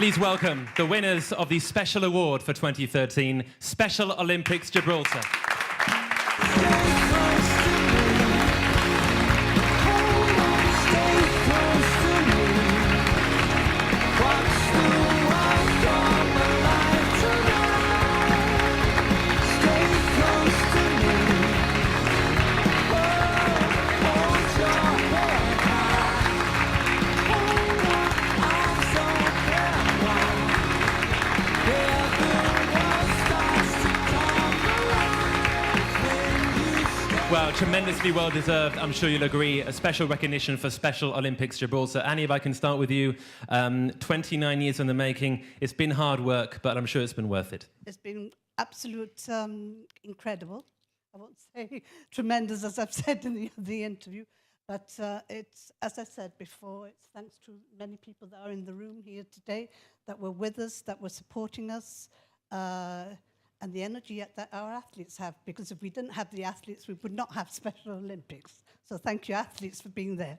Please welcome the winners of the Special Award for 2013, Special Olympics Gibraltar. Well, tremendously well-deserved, I'm sure you'll agree. A special recognition for Special Olympics Gibraltar. Annie, if I can start with you. 29 years in the making. It's been hard work, but I'm sure it's been worth it. It's been absolute incredible. I won't say tremendous, as I've said in the interview, but it's, as I said before, it's thanks to many people that are in the room here today, that were with us, that were supporting us, and the energy that our athletes have, because if we didn't have the athletes, we would not have Special Olympics. So thank you, athletes, for being there.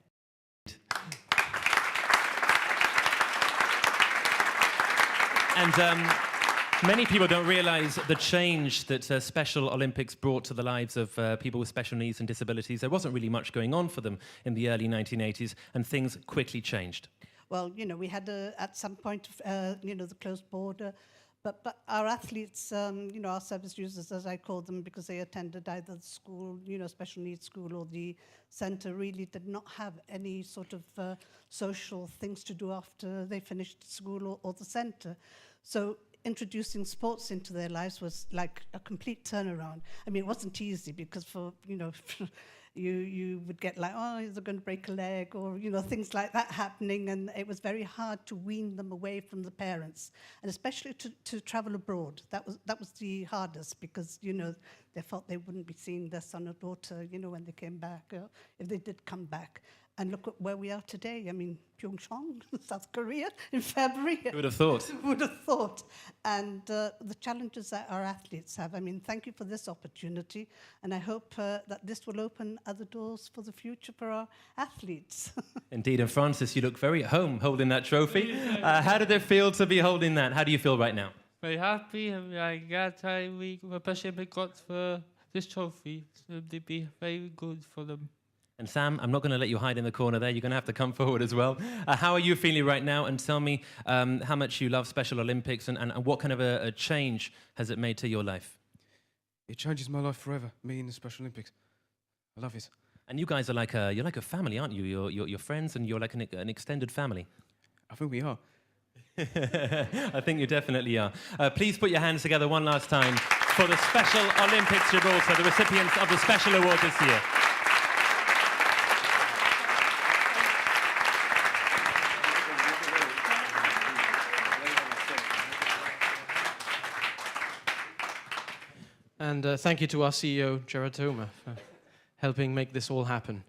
And many people don't realise the change that Special Olympics brought to the lives of people with special needs and disabilities. There wasn't really much going on for them in the early 1980s, and things quickly changed. Well, you know, we had at some point, you know, the closed border, but our athletes, you know, our service users, as I call them, because they attended either the school, you know, special needs school or the centre, really did not have any sort of social things to do after they finished school or the centre. So introducing sports into their lives was like a complete turnaround. I mean, it wasn't easy because for, you know, you would get like, oh, is it going to break a leg, or, you know, things like that happening, and it was very hard to wean them away from the parents, and especially to travel abroad. That was the hardest, because, you know, they felt they wouldn't be seeing their son or daughter, you know, when they came back, if they did come back. And look at where we are today. I mean, Pyeongchang, South Korea, in February. Who would have thought? Who would have thought? And the challenges that our athletes have. I mean, thank you for this opportunity. And I hope that this will open other doors for the future for our athletes. Indeed. And Francis, you look very at home holding that trophy. How did it feel to be holding that? How do you feel right now? Very happy. I'm very glad we got for this trophy. So it'd be very good for them. And Sam, I'm not going to let you hide in the corner there. You're going to have to come forward as well. How are you feeling right now? And tell me how much you love Special Olympics, and what kind of a change has it made to your life? It changes my life forever, me in the Special Olympics. I love it. And you guys are like a family, aren't you? You're friends, and you're like an extended family. I think we are. I think you definitely are. Please put your hands together one last time for the Special Olympics Gibraltar, the recipients of the Special Award this year. And thank you to our CEO, Gerard Thoma, for helping make this all happen.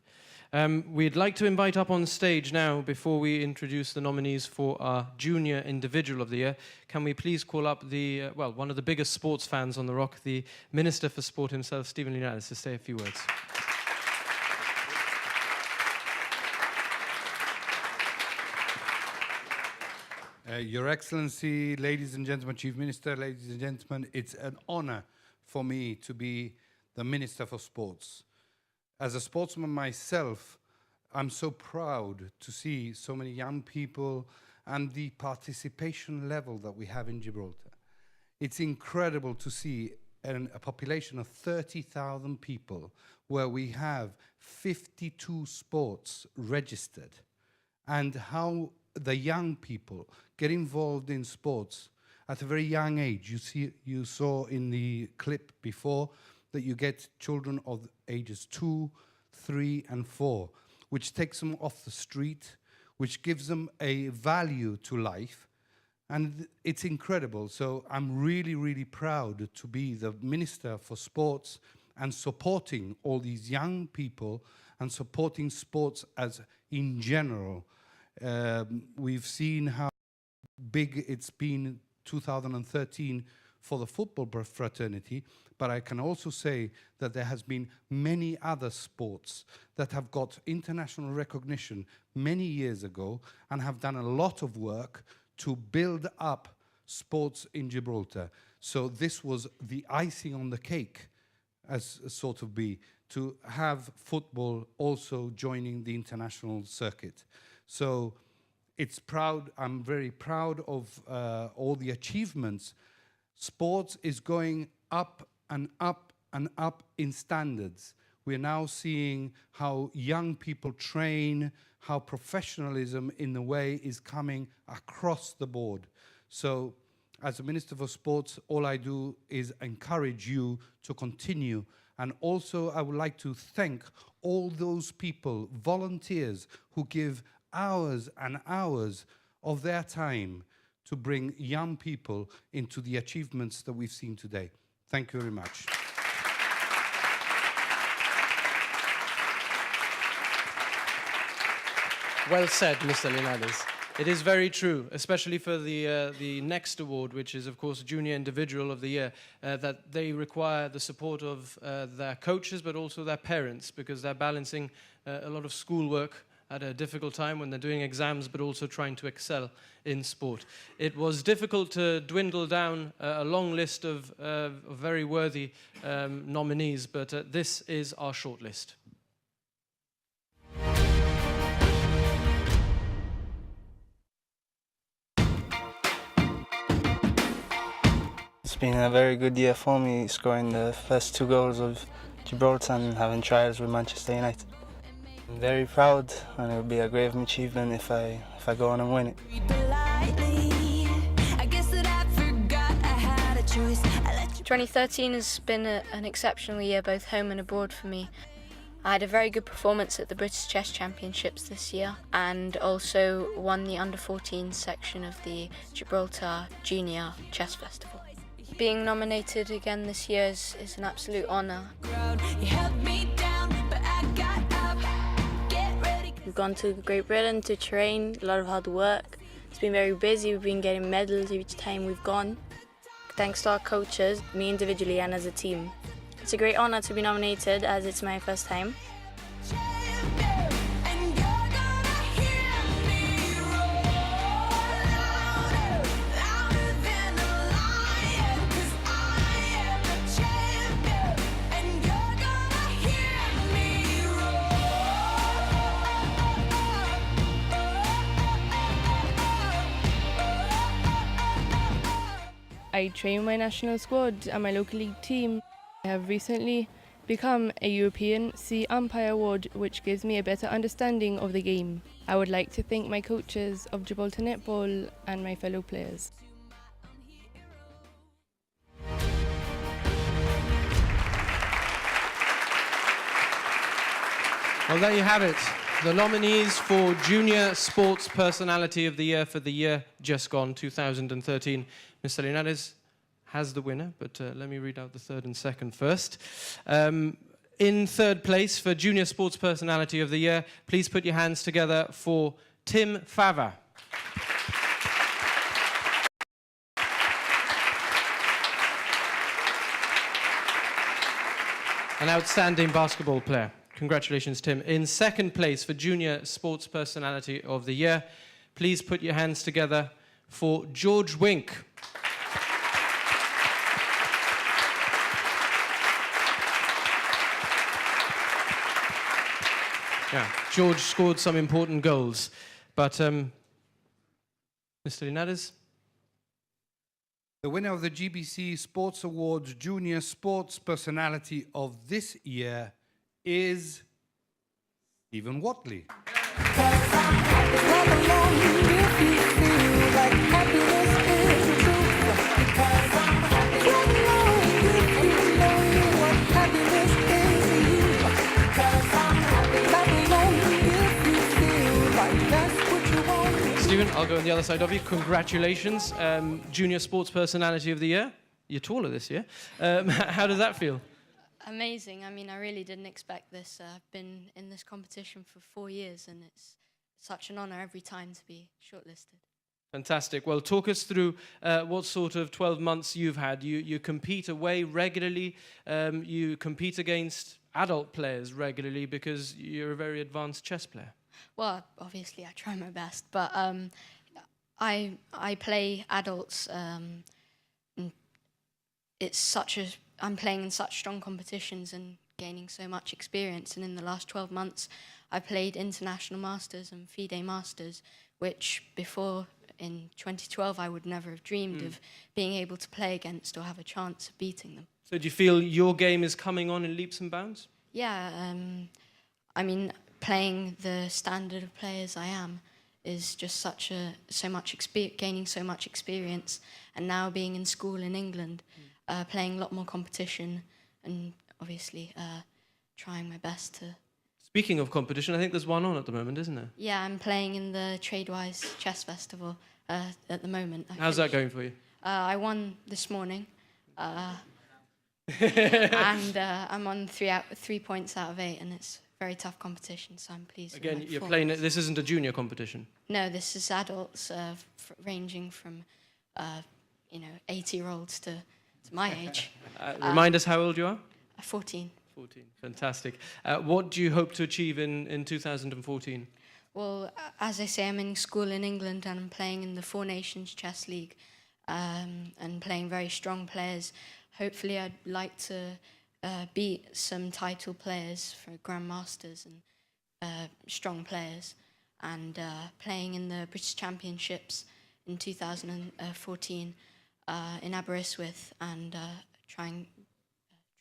We'd like to invite up on stage now, before we introduce the nominees for our Junior Individual of the Year, can we please call up the, one of the biggest sports fans on the Rock, the Minister for Sport himself, Stephen Leonidas, to say a few words. Your Excellency, ladies and gentlemen, Chief Minister, ladies and gentlemen, it's an honor for me to be the Minister for Sports. As a sportsman myself, I'm so proud to see so many young people and the participation level that we have in Gibraltar. It's incredible to see a population of 30,000 people where we have 52 sports registered, and how the young people get involved in sports at a very young age. You saw in the clip before that you get children of ages 2, 3, and 4, which takes them off the street, which gives them a value to life, and it's incredible. So I'm really, really proud to be the Minister for Sports and supporting all these young people and supporting sports as in general. We've seen how big it's been 2013 for the football fraternity, but I can also say that there has been many other sports that have got international recognition many years ago and have done a lot of work to build up sports in Gibraltar. So this was the icing on the cake, as sort of be, to have football also joining the international circuit. So it's proud, I'm very proud of all the achievements. Sports is going up and up and up in standards. We're now seeing how young people train, how professionalism in a way is coming across the board. So as a Minister for Sports, all I do is encourage you to continue. And also I would like to thank all those people, volunteers, who give hours and hours of their time to bring young people into the achievements that we've seen today. Thank you very much. Well said, Mr. Linares. It is very true, especially for the next award, which is, of course, Junior Individual of the Year, that they require the support of their coaches, but also their parents, because they're balancing a lot of schoolwork at a difficult time when they're doing exams, but also trying to excel in sport. It was difficult to dwindle down a long list of very worthy nominees, but this is our shortlist. It's been a very good year for me, scoring the first 2 goals of Gibraltar and having trials with Manchester United. I'm very proud, and it would be a great achievement if I go on and win it. 2013 has been an exceptional year, both home and abroad for me. I had a very good performance at the British Chess Championships this year and also won the under-14 section of the Gibraltar Junior Chess Festival. Being nominated again this year is an absolute honour. We've gone to Great Britain to train, a lot of hard work. It's been very busy, we've been getting medals each time we've gone. Thanks to our coaches, me individually and as a team. It's a great honour to be nominated as it's my first time. I train my national squad and my local league team. I have recently become a European C Umpire Award, which gives me a better understanding of the game. I would like to thank my coaches of Gibraltar Netball and my fellow players. Well, there you have it. The nominees for Junior Sports Personality of the Year for the year just gone, 2013. Mr. Linares has the winner, but let me read out the third and second first. In third place for Junior Sports Personality of the Year, please put your hands together for Tim Fava. An outstanding basketball player. Congratulations, Tim. In second place for Junior Sports Personality of the Year, please put your hands together for George Wink. Yeah, George scored some important goals, but Mr. Linares? The winner of the GBC Sports Awards Junior Sports Personality of this year is Stephen Watley. Stephen, I'll go on the other side of you. Congratulations. Junior Sports Personality of the Year. You're taller this year. How does that feel? Amazing. I mean, I really didn't expect this. I've been in this competition for 4 years, and it's such an honour every time to be shortlisted. Fantastic. Well, talk us through what sort of 12 months you've had. You compete away regularly. You compete against adult players regularly because you're a very advanced chess player. Well, obviously, I try my best, but I play adults. And I'm playing in such strong competitions and gaining so much experience. And in the last 12 months, I played International Masters and FIDE Masters, which before in 2012 I would never have dreamed of being able to play against or have a chance of beating them. So do you feel your game is coming on in leaps and bounds? Yeah, I mean, playing the standard of players I am is just gaining so much experience, and now being in school in England, playing a lot more competition, and obviously trying my best to. Speaking of competition, I think there's one on at the moment, isn't there? Yeah, I'm playing in the Tradewise Chess Festival at the moment. How's that going for you? I won this morning, and I'm on 3 points out of 8, and it's very tough competition, so I'm pleased. Again, with my you're playing. performance. This isn't a junior competition. No, this is adults, ranging from 80-year-olds to my age. Remind us how old you are. 14. 14. Fantastic. What do you hope to achieve in 2014? Well, as I say, I'm in school in England and I'm playing in the Four Nations Chess League and playing very strong players. Hopefully, I'd like to beat some title players for Grandmasters and strong players, and playing in the British Championships in 2014 in Aberystwyth, and try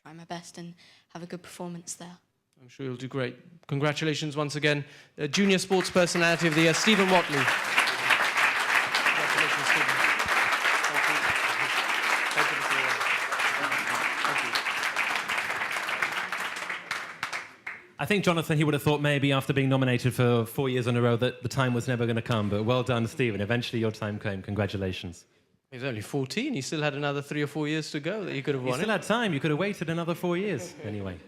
my best and have a good performance there. I'm sure you'll do great. Congratulations once again. Junior Sports Personality of the Year, Stephen Watley. Congratulations, Stephen. Thank you. Thank you, Mr. Watley. Thank you. I think, Jonathan, he would have thought maybe after being nominated for 4 years in a row that the time was never going to come, but well done, Stephen. Eventually your time came. Congratulations. He's only 14. He still had another 3 or 4 years to go that you could have won. You still had time. You could have waited another 4 years. Anyway.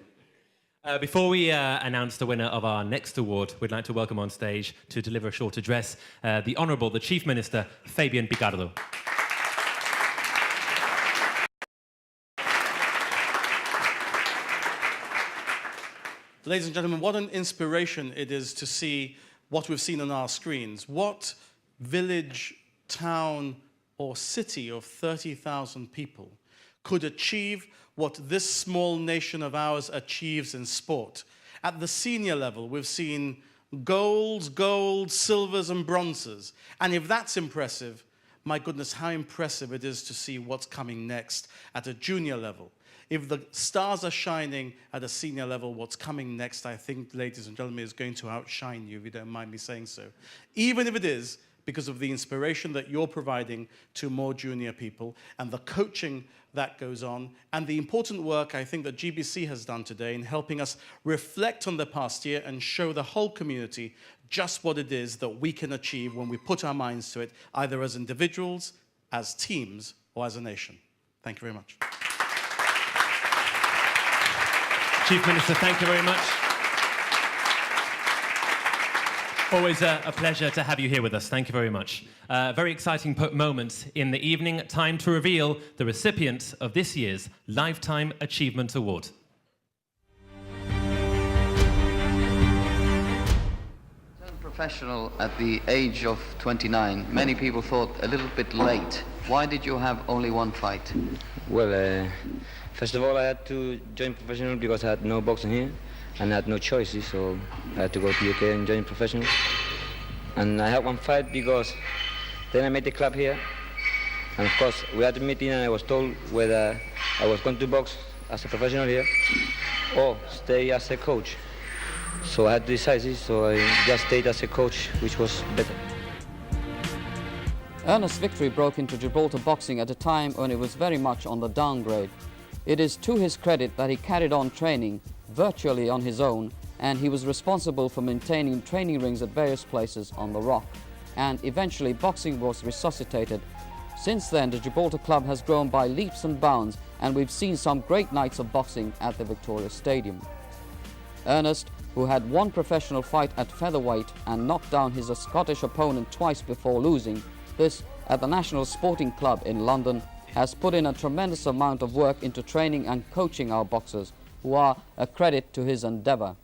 Before we announce the winner of our next award, we'd like to welcome on stage to deliver a short address the Honourable, the Chief Minister, Fabian Picardo. Ladies and gentlemen, what an inspiration it is to see what we've seen on our screens. What village, town, or city of 30,000 people could achieve what this small nation of ours achieves in sport. At the senior level, we've seen golds, silvers, and bronzes. And if that's impressive, my goodness, how impressive it is to see what's coming next at a junior level. If the stars are shining at a senior level, what's coming next, I think, ladies and gentlemen, is going to outshine you, if you don't mind me saying so. Even if it is because of the inspiration that you're providing to more junior people and the coaching that goes on and the important work I think that GBC has done today in helping us reflect on the past year and show the whole community just what it is that we can achieve when we put our minds to it, either as individuals, as teams, or as a nation. Thank you very much. Chief Minister, thank you very much. Always a pleasure to have you here with us. Thank you very much. Very exciting moment in the evening. Time to reveal the recipient of this year's Lifetime Achievement Award. Turned professional at the age of 29. Many people thought a little bit late. Why did you have only one fight? Well, first of all, I had to join professional because I had no boxing here. And I had no choices, so I had to go to UK and join professional. And I had one fight because then I made the club here. And of course, we had a meeting and I was told whether I was going to box as a professional here or stay as a coach. So I had to decide, so I just stayed as a coach, which was better. Ernest's victory broke into Gibraltar boxing at a time when it was very much on the downgrade. It is to his credit that he carried on training virtually on his own, and he was responsible for maintaining training rings at various places on the Rock. And eventually boxing was resuscitated. Since then, the Gibraltar club has grown by leaps and bounds, and we've seen some great nights of boxing at the Victoria Stadium. Ernest, who had one professional fight at featherweight and knocked down his Scottish opponent twice before losing, this at the National Sporting Club in London, has put in a tremendous amount of work into training and coaching our boxers, who are a credit to his endeavour.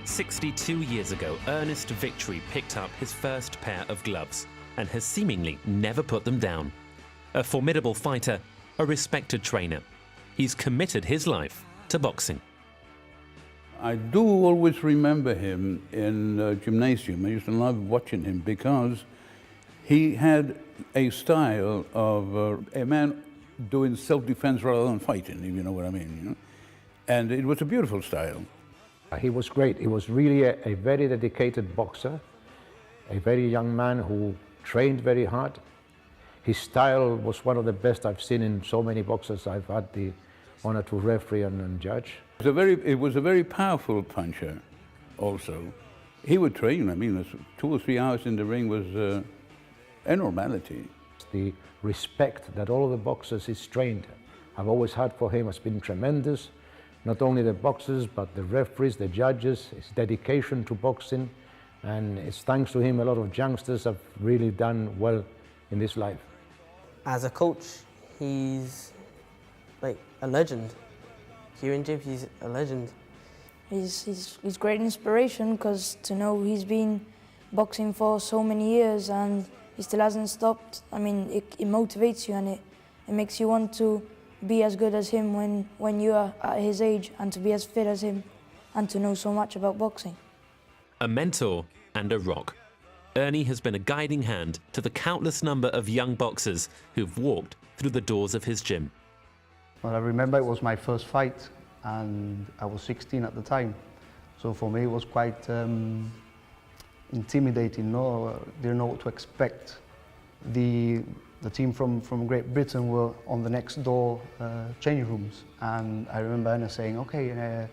62 years ago, Ernest Victory picked up his first pair of gloves and has seemingly never put them down. A formidable fighter, a respected trainer. He's committed his life to boxing. I do always remember him in gymnasium. I used to love watching him because he had a style of a man doing self-defense rather than fighting, if you know what I mean. You know? And it was a beautiful style. He was great. He was really a very dedicated boxer, a very young man who trained very hard. His style was one of the best I've seen in so many boxers I've had the honor to referee and judge. It was a very powerful puncher also. He would train, I mean, 2 or 3 hours in the ring was a normality. The respect that all of the boxers he's trained have always had for him has been tremendous. Not only the boxers, but the referees, the judges, his dedication to boxing. And it's thanks to him a lot of youngsters have really done well in this life. As a coach, he's like a legend. Here in gym, he's a legend. He's great inspiration because to know he's been boxing for so many years and he still hasn't stopped. I mean, it motivates you and it makes you want to be as good as him when you are at his age and to be as fit as him and to know so much about boxing. A mentor and a rock. Ernie has been a guiding hand to the countless number of young boxers who've walked through the doors of his gym. Well, I remember it was my first fight and I was 16 at the time. So for me it was quite intimidating, no? Didn't know what to expect. The team from Great Britain were on the next door changing rooms, and I remember Anna saying, okay,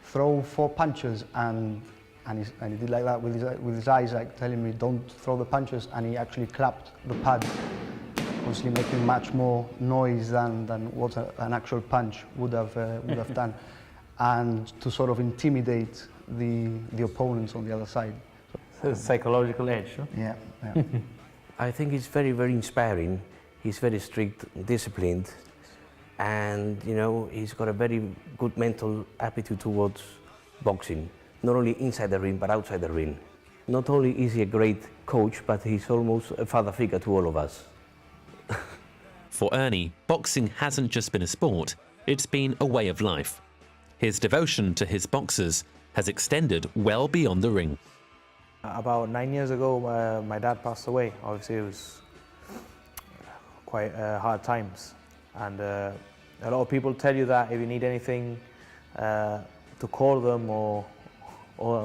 throw 4 punches, and he did like that with his eyes, like telling me don't throw the punches, and he actually clapped the pad, obviously making much more noise than what an actual punch would have done, and to sort of intimidate the opponents on the other side. So psychological edge, huh? Yeah, yeah. I think he's very, very inspiring. He's very strict, disciplined, and you know, he's got a very good mental aptitude towards boxing, not only inside the ring, but outside the ring. Not only is he a great coach, but he's almost a father figure to all of us. For Ernie, boxing hasn't just been a sport, it's been a way of life. His devotion to his boxers has extended well beyond the ring. About 9 years ago, my dad passed away. Obviously, it was quite hard times. And a lot of people tell you that if you need anything, to call them or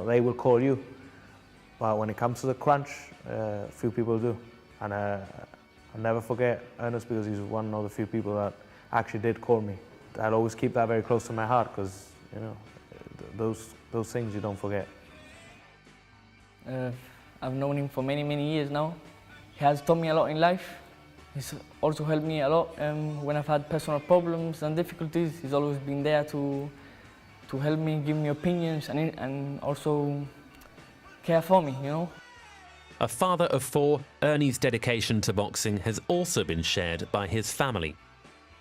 they will call you. But when it comes to the crunch, few people do. And I'll never forget Ernest because he's one of the few people that actually did call me. I'll always keep that very close to my heart because, you know, those things you don't forget. I've known him for many, many years now. He has taught me a lot in life. He's also helped me a lot when I've had personal problems and difficulties. He's always been there to help me, give me opinions and also care for me, you know. A father of 4, Ernie's dedication to boxing has also been shared by his family.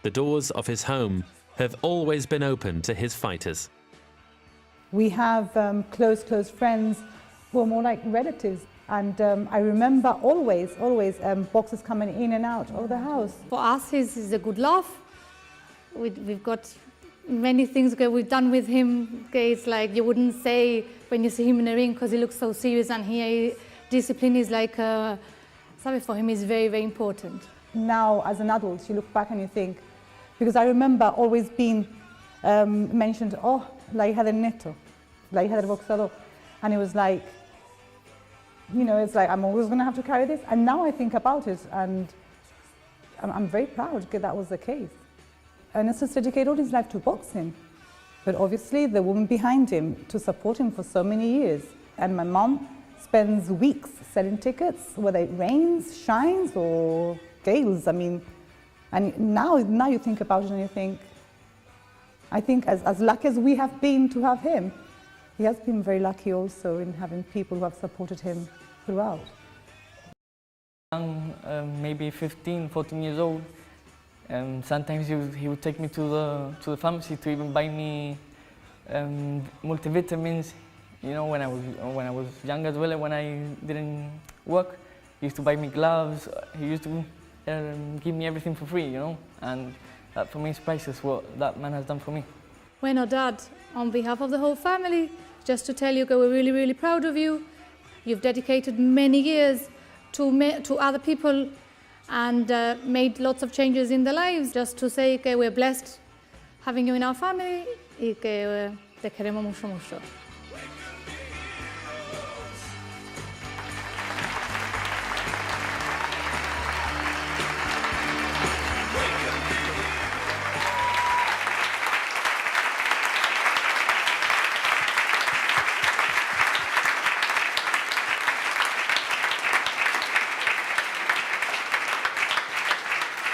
The doors of his home have always been open to his fighters. We have close friends who are more like relatives. And I remember always boxers coming in and out of the house. For us, it's a good laugh. We've got many things we've done with him. It's like you wouldn't say when you see him in the ring because he looks so serious, and here discipline is like something for him is very, very important. Now, as an adult, you look back and you think, because I remember always being mentioned, oh, la hija del neto, la hija del boxeador. And it was like, you know, it's like, I'm always going to have to carry this. And now I think about it, and I'm very proud that that was the case. Ernest has dedicated all his life to boxing. But obviously, the woman behind him to support him for so many years. And my mom spends weeks selling tickets, whether it rains, shines, or gales. I mean, and now you think about it and you think, I think as lucky as we have been to have him, he has been very lucky also in having people who have supported him throughout. Maybe 15, 14 years old. Sometimes he would take me to the pharmacy to even buy me multivitamins. You know, when I was young as well, when I didn't work, he used to buy me gloves. He used to give me everything for free, you know, and that for me is priceless, what that man has done for me. Bueno, Dad, on behalf of the whole family, just to tell you, we're really, really proud of you. You've dedicated many years to other people and made lots of changes in their lives. Just to say que we're blessed having you in our family y que te queremos mucho, mucho.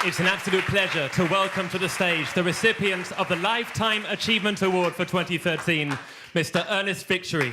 It's an absolute pleasure to welcome to the stage the recipient of the Lifetime Achievement Award for 2013, Mr. Ernest Victory.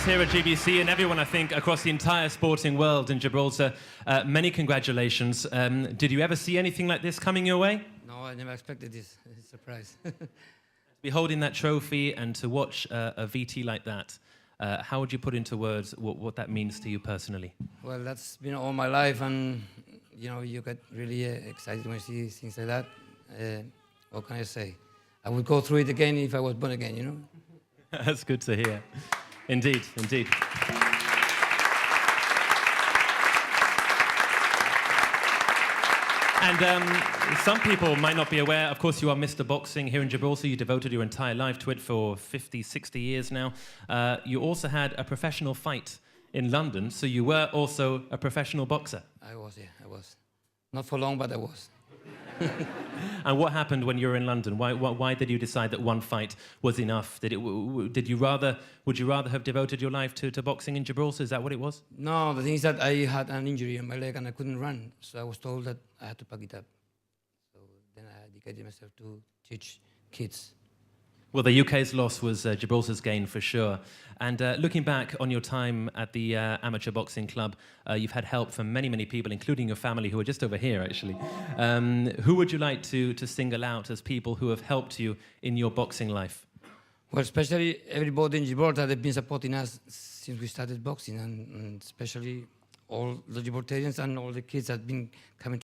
Here at GBC and everyone, I think, across the entire sporting world in Gibraltar, many congratulations. Did you ever see anything like this coming your way? No, I never expected this. It's a surprise. To be holding that trophy and to watch a VT like that, how would you put into words what that means to you personally? Well, that's been all my life, and you know, you get really excited when you see things like that. What can I say? I would go through it again if I was born again, you know? That's good to hear. Indeed, indeed. And some people might not be aware, of course, you are Mr. Boxing here in Gibraltar. You devoted your entire life to it for 50, 60 years now. You also had a professional fight in London, so you were also a professional boxer. I was, yeah, I was. Not for long, but I was. And what happened when you were in London? Why did you decide that one fight was enough? Would you rather have devoted your life to boxing in Gibraltar? Is that what it was? No, the thing is that I had an injury on my leg and I couldn't run, so I was told that I had to pack it up. So then I dedicated myself to teach kids. Well, the UK's loss was Gibraltar's gain for sure. And looking back on your time at the Amateur Boxing Club, you've had help from many, many people, including your family, who are just over here, actually. Who would you like to single out as people who have helped you in your boxing life? Well, especially everybody in Gibraltar, they've been supporting us since we started boxing, and especially all the Gibraltarians and all the kids that have been coming.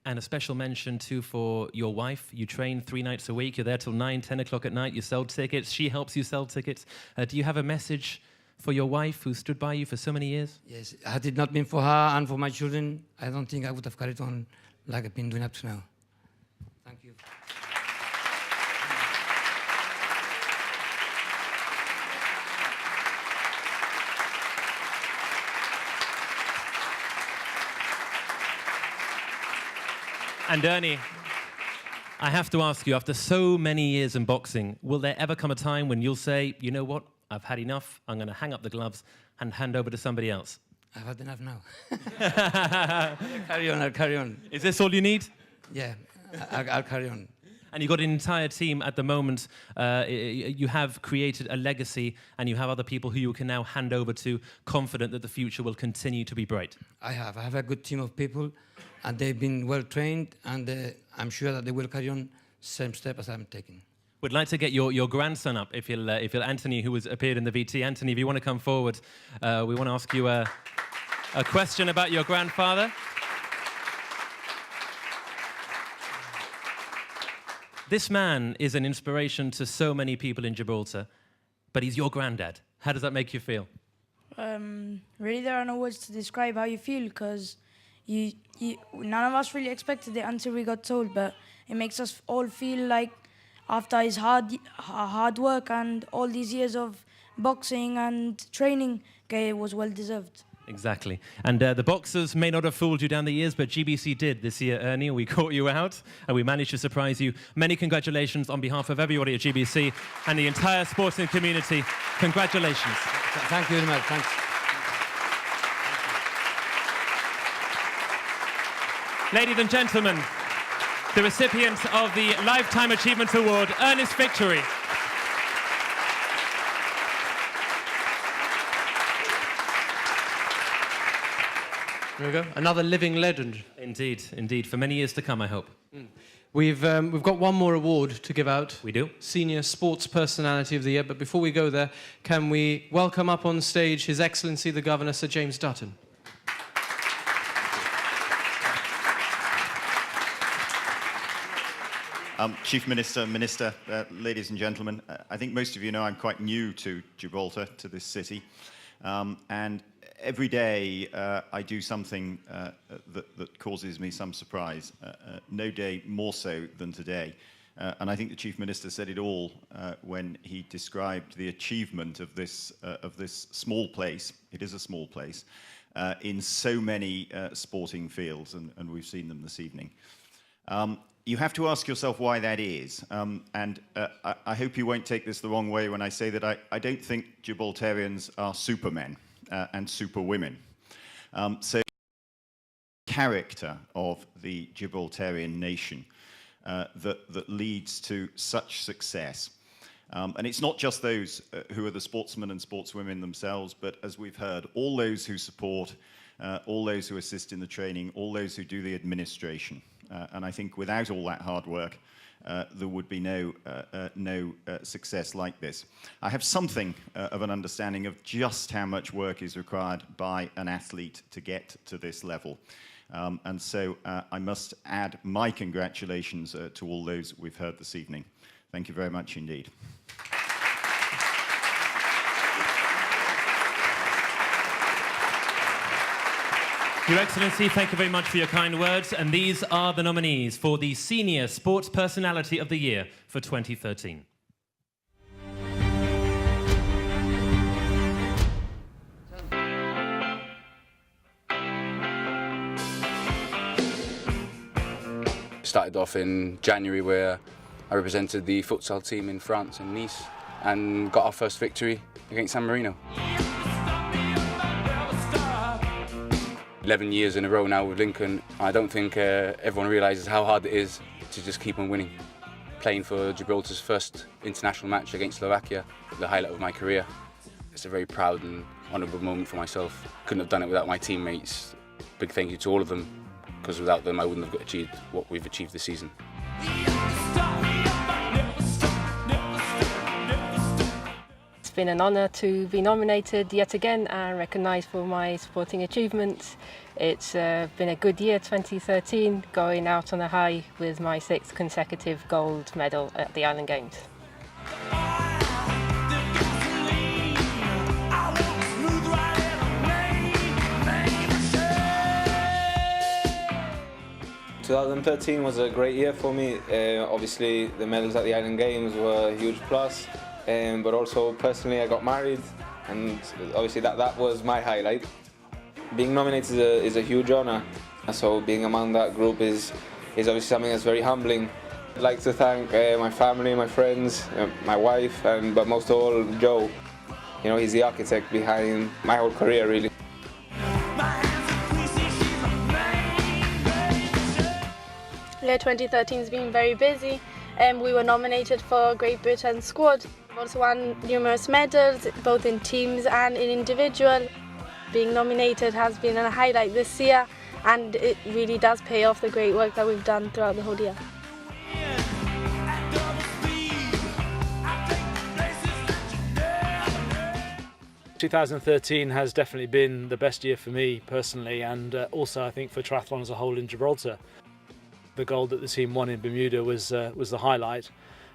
And a special mention, too, for your wife. You train 3 nights a week. You're there till 9, 10 o'clock at night. You sell tickets. She helps you sell tickets. Do you have a message for your wife who stood by you for so many years? Yes. Had it not been for her and for my children, I don't think I would have carried on like I've been doing up to now. Thank you. And Ernie, I have to ask you, after so many years in boxing, will there ever come a time when you'll say, you know what, I've had enough, I'm going to hang up the gloves and hand over to somebody else? I've had enough now. I'll carry on. Is this all you need? Yeah, I'll carry on. And you've got an entire team at the moment. You have created a legacy and you have other people who you can now hand over to, confident that the future will continue to be bright. I have a good team of people, and they've been well trained, and I'm sure that they will carry on same step as I'm taking. We'd like to get your grandson up, if you'll Anthony, who has appeared in the VT. Anthony, if you want to come forward, we want to ask you a question about your grandfather. This man is an inspiration to so many people in Gibraltar, but he's your granddad. How does that make you feel? Really, there are no words to describe how you feel, because none of us really expected it until we got told, but it makes us all feel like after his hard work and all these years of boxing and training, it was well deserved. Exactly. And the boxers may not have fooled you down the years, but GBC did this year, Ernie. We caught you out and we managed to surprise you. Many congratulations on behalf of everybody at GBC and the entire sporting community. Congratulations. Thank you very much. Thanks. Ladies and gentlemen, the recipient of the Lifetime Achievement Award, Ernest Victory. There we go. Another living legend. Indeed, indeed. For many years to come, I hope. We've got one more award to give out. We do. Senior Sports Personality of the Year. But before we go there, can we welcome up on stage His Excellency the Governor, Sir James Dutton. Chief Minister, Minister, ladies and gentlemen, I think most of you know I'm quite new to Gibraltar, to this city, and every day I do something that causes me some surprise, no day more so than today. And I think the Chief Minister said it all when he described the achievement of this small place. It is a small place, in so many sporting fields, and we've seen them this evening. You have to ask yourself why that is, and I hope you won't take this the wrong way when I say that I don't think Gibraltarians are supermen and superwomen. So the character of the Gibraltarian nation that leads to such success. And it's not just those who are the sportsmen and sportswomen themselves, but as we've heard, all those who support, all those who assist in the training, all those who do the administration. And I think without all that hard work, there would be no success like this. I have something of an understanding of just how much work is required by an athlete to get to this level. And so I must add my congratulations to all those we've heard this evening. Thank you very much indeed. Your Excellency, thank you very much for your kind words. And these are the nominees for the Senior Sports Personality of the Year for 2013. Started off in January where I represented the futsal team in France in Nice and got our first victory against San Marino. 11 years in a row now with Lincoln. I don't think everyone realises how hard it is to just keep on winning. Playing for Gibraltar's first international match against Slovakia, the highlight of my career. It's a very proud and honourable moment for myself. Couldn't have done it without my teammates. Big thank you to all of them, because without them I wouldn't have achieved what we've achieved this season. It's been an honour to be nominated yet again and recognised for my sporting achievements. It's been a good year, 2013, going out on a high with my 6th consecutive gold medal at the Island Games. ...2013 was a great year for me. Obviously the medals at the Island Games were a huge plus, but also personally I got married, and obviously that was my highlight. Being nominated is a huge honour, so being among that group is obviously something that's very humbling. I'd like to thank my family, my friends, my wife, but most of all Joe. You know, he's the architect behind my whole career really. Year 2013 has been very busy. We were nominated for Great Britain squad. We've also won numerous medals, both in teams and in individual. Being nominated has been a highlight this year, and it really does pay off the great work that we've done throughout the whole year. ...2013 has definitely been the best year for me personally, and also I think for triathlon as a whole in Gibraltar. The gold that the team won in Bermuda was the highlight,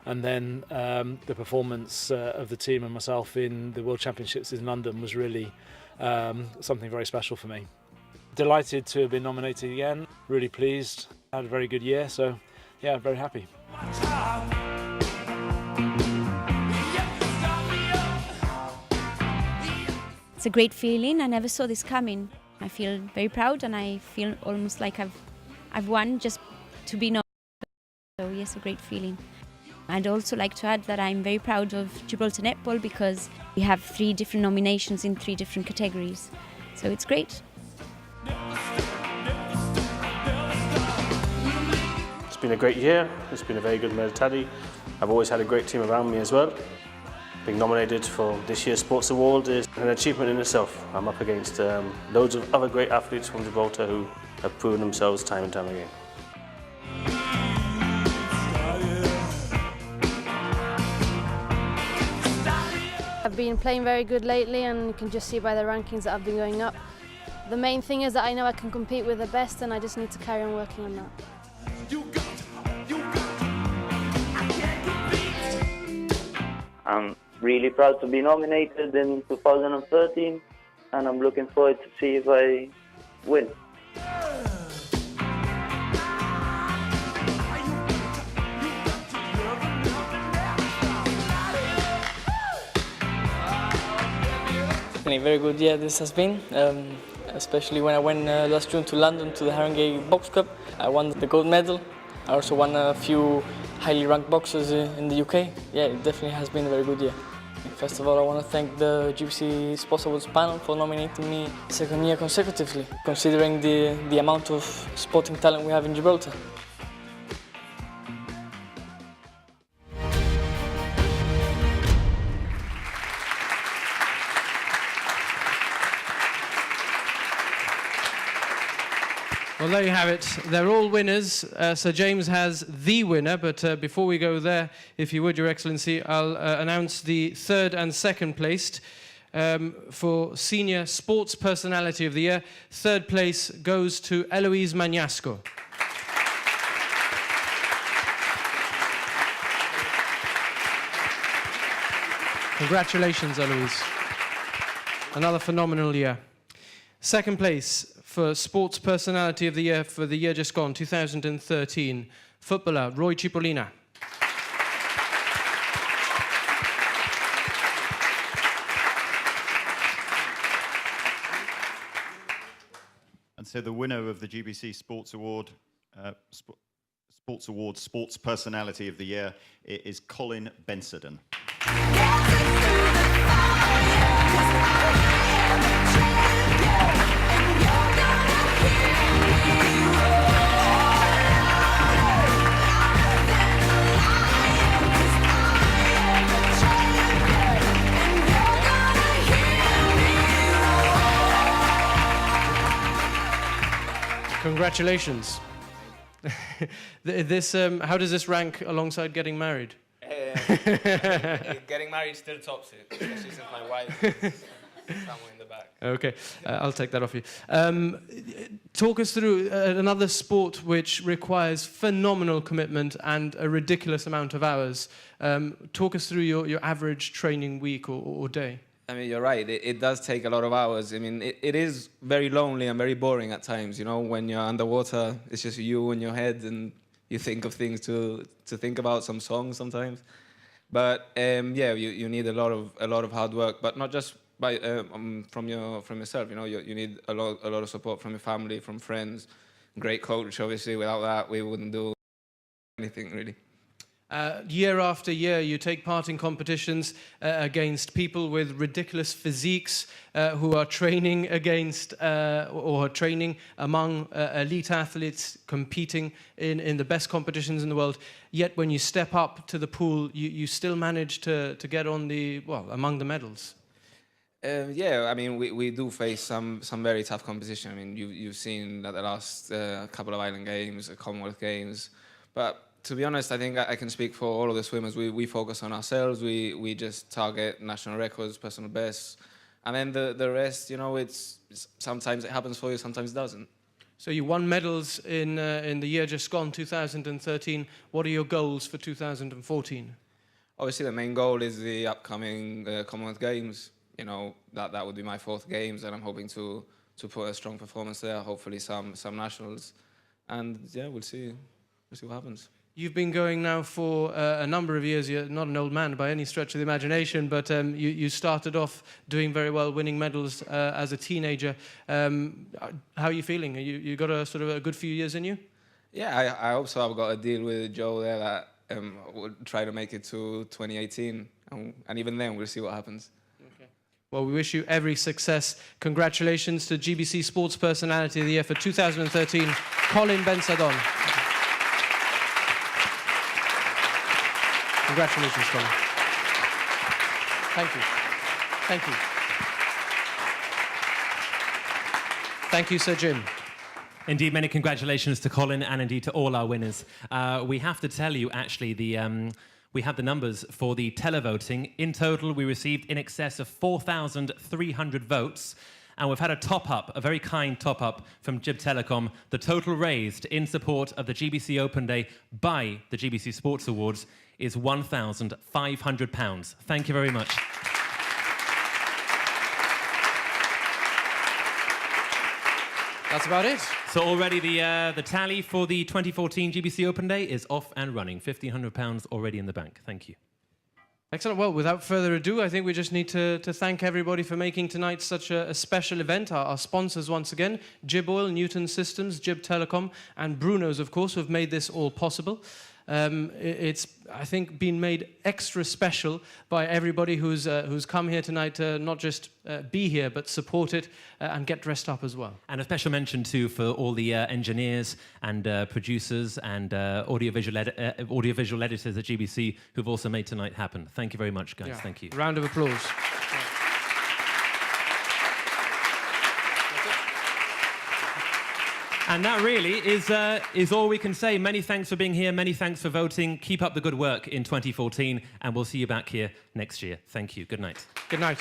and then the performance of the team and myself in the World Championships in London was really something very special for me. Delighted to have been nominated again, really pleased, had a very good year, so yeah, very happy. It's a great feeling. I never saw this coming. I feel very proud, and I feel almost like I've won just to be nominated. So yes, a great feeling. I'd also like to add that I'm very proud of Gibraltar Netball because we have 3 different nominations in 3 different categories. So it's great. It's been a great year. It's been a very good medal tally. I've always had a great team around me as well. Being nominated for this year's Sports Award is an achievement in itself. I'm up against loads of other great athletes from Gibraltar who have proven themselves time and time again. I've been playing very good lately, and you can just see by the rankings that I've been going up. The main thing is that I know I can compete with the best, and I just need to carry on working on that. I'm really proud to be nominated in 2013, and I'm looking forward to see if I win. It's been a very good year this has been, especially when I went last June to London to the Haringey Box Cup. I won the gold medal. I also won a few highly ranked boxers in the UK. Yeah, it definitely has been a very good year. First of all, I want to thank the GBC Sports Awards panel for nominating me 2nd year consecutively, considering the amount of sporting talent we have in Gibraltar. Well, there you have it. They're all winners. Sir James has the winner, but before we go there, if you would, Your Excellency, I'll announce the 3rd and 2nd placed for Senior Sports Personality of the Year. 3rd place goes to Eloise Magnasco. Congratulations, Eloise. Another phenomenal year. 2nd place for Sports Personality of the Year for the year just gone, 2013, footballer Roy Cipollina. And so the winner of the GBC Sports Award, Sports Personality of the Year is Colin Bensedon. Congratulations. How does this rank alongside getting married? Getting married still tops it, especially since my wife is somewhere in the back. Okay, I'll take that off you. Talk us through another sport which requires phenomenal commitment and a ridiculous amount of hours. Talk us through your average training week or day. I mean, you're right. It does take a lot of hours. I mean, it is very lonely and very boring at times. You know, when you're underwater, it's just you and your head, and you think of things to think about, some songs sometimes. But yeah, you need a lot of hard work, but not just from yourself. You know, you need a lot of support from your family, from friends, great coach. Obviously, without that, we wouldn't do anything really. Year after year, you take part in competitions against people with ridiculous physiques who are training against or training among elite athletes competing in the best competitions in the world. Yet when you step up to the pool, you still manage to get on among the medals. Yeah, I mean, we do face some very tough competition. I mean, you've seen that the last couple of Island Games, Commonwealth Games, but to be honest, I think I can speak for all of the swimmers. We focus on ourselves. We just target national records, personal bests, and then the rest, you know, it's sometimes it happens for you, sometimes it doesn't. So you won medals in the year just gone, 2013. What are your goals for 2014? Obviously, the main goal is the upcoming Commonwealth Games. You know, that would be my 4th Games, and I'm hoping to put a strong performance there. Hopefully, some nationals, and yeah, we'll see what happens. You've been going now for a number of years. You're not an old man by any stretch of the imagination, but you started off doing very well, winning medals as a teenager. How are you feeling? You got a sort of a good few years in you? Yeah, I hope so. I've got a deal with Joe there that we'll try to make it to 2018, and even then we'll see what happens. Okay. Well, we wish you every success. Congratulations to GBC Sports Personality of the Year for 2013, Colin Bensadon. Congratulations, Colin. Thank you. Thank you. Thank you, Sir Jim. Indeed, many congratulations to Colin and indeed to all our winners. We have to tell you, actually, we have the numbers for the televoting. In total, we received in excess of 4,300 votes. And we've had a top-up, a very kind top-up from GIB Telecom. The total raised in support of the GBC Open Day by the GBC Sports Awards is £1,500. Thank you very much. That's about it. So already the tally for the 2014 GBC Open Day is off and running. £1,500 already in the bank. Thank you. Excellent. Well, without further ado, I think we just need to thank everybody for making tonight such a special event. Our sponsors, once again, GIB Oil, Newton Systems, GIB Telecom, and Bruno's, of course, who have made this all possible. It's, I think, been made extra special by everybody who's come here tonight to not just be here, but support it and get dressed up as well. And a special mention, too, for all the engineers and producers and audiovisual editors at GBC who've also made tonight happen. Thank you very much, guys. Yeah. Thank you. Round of applause. And that really is all we can say. Many thanks for being here. Many thanks for voting. Keep up the good work in 2014, and we'll see you back here next year. Thank you. Good night. Good night.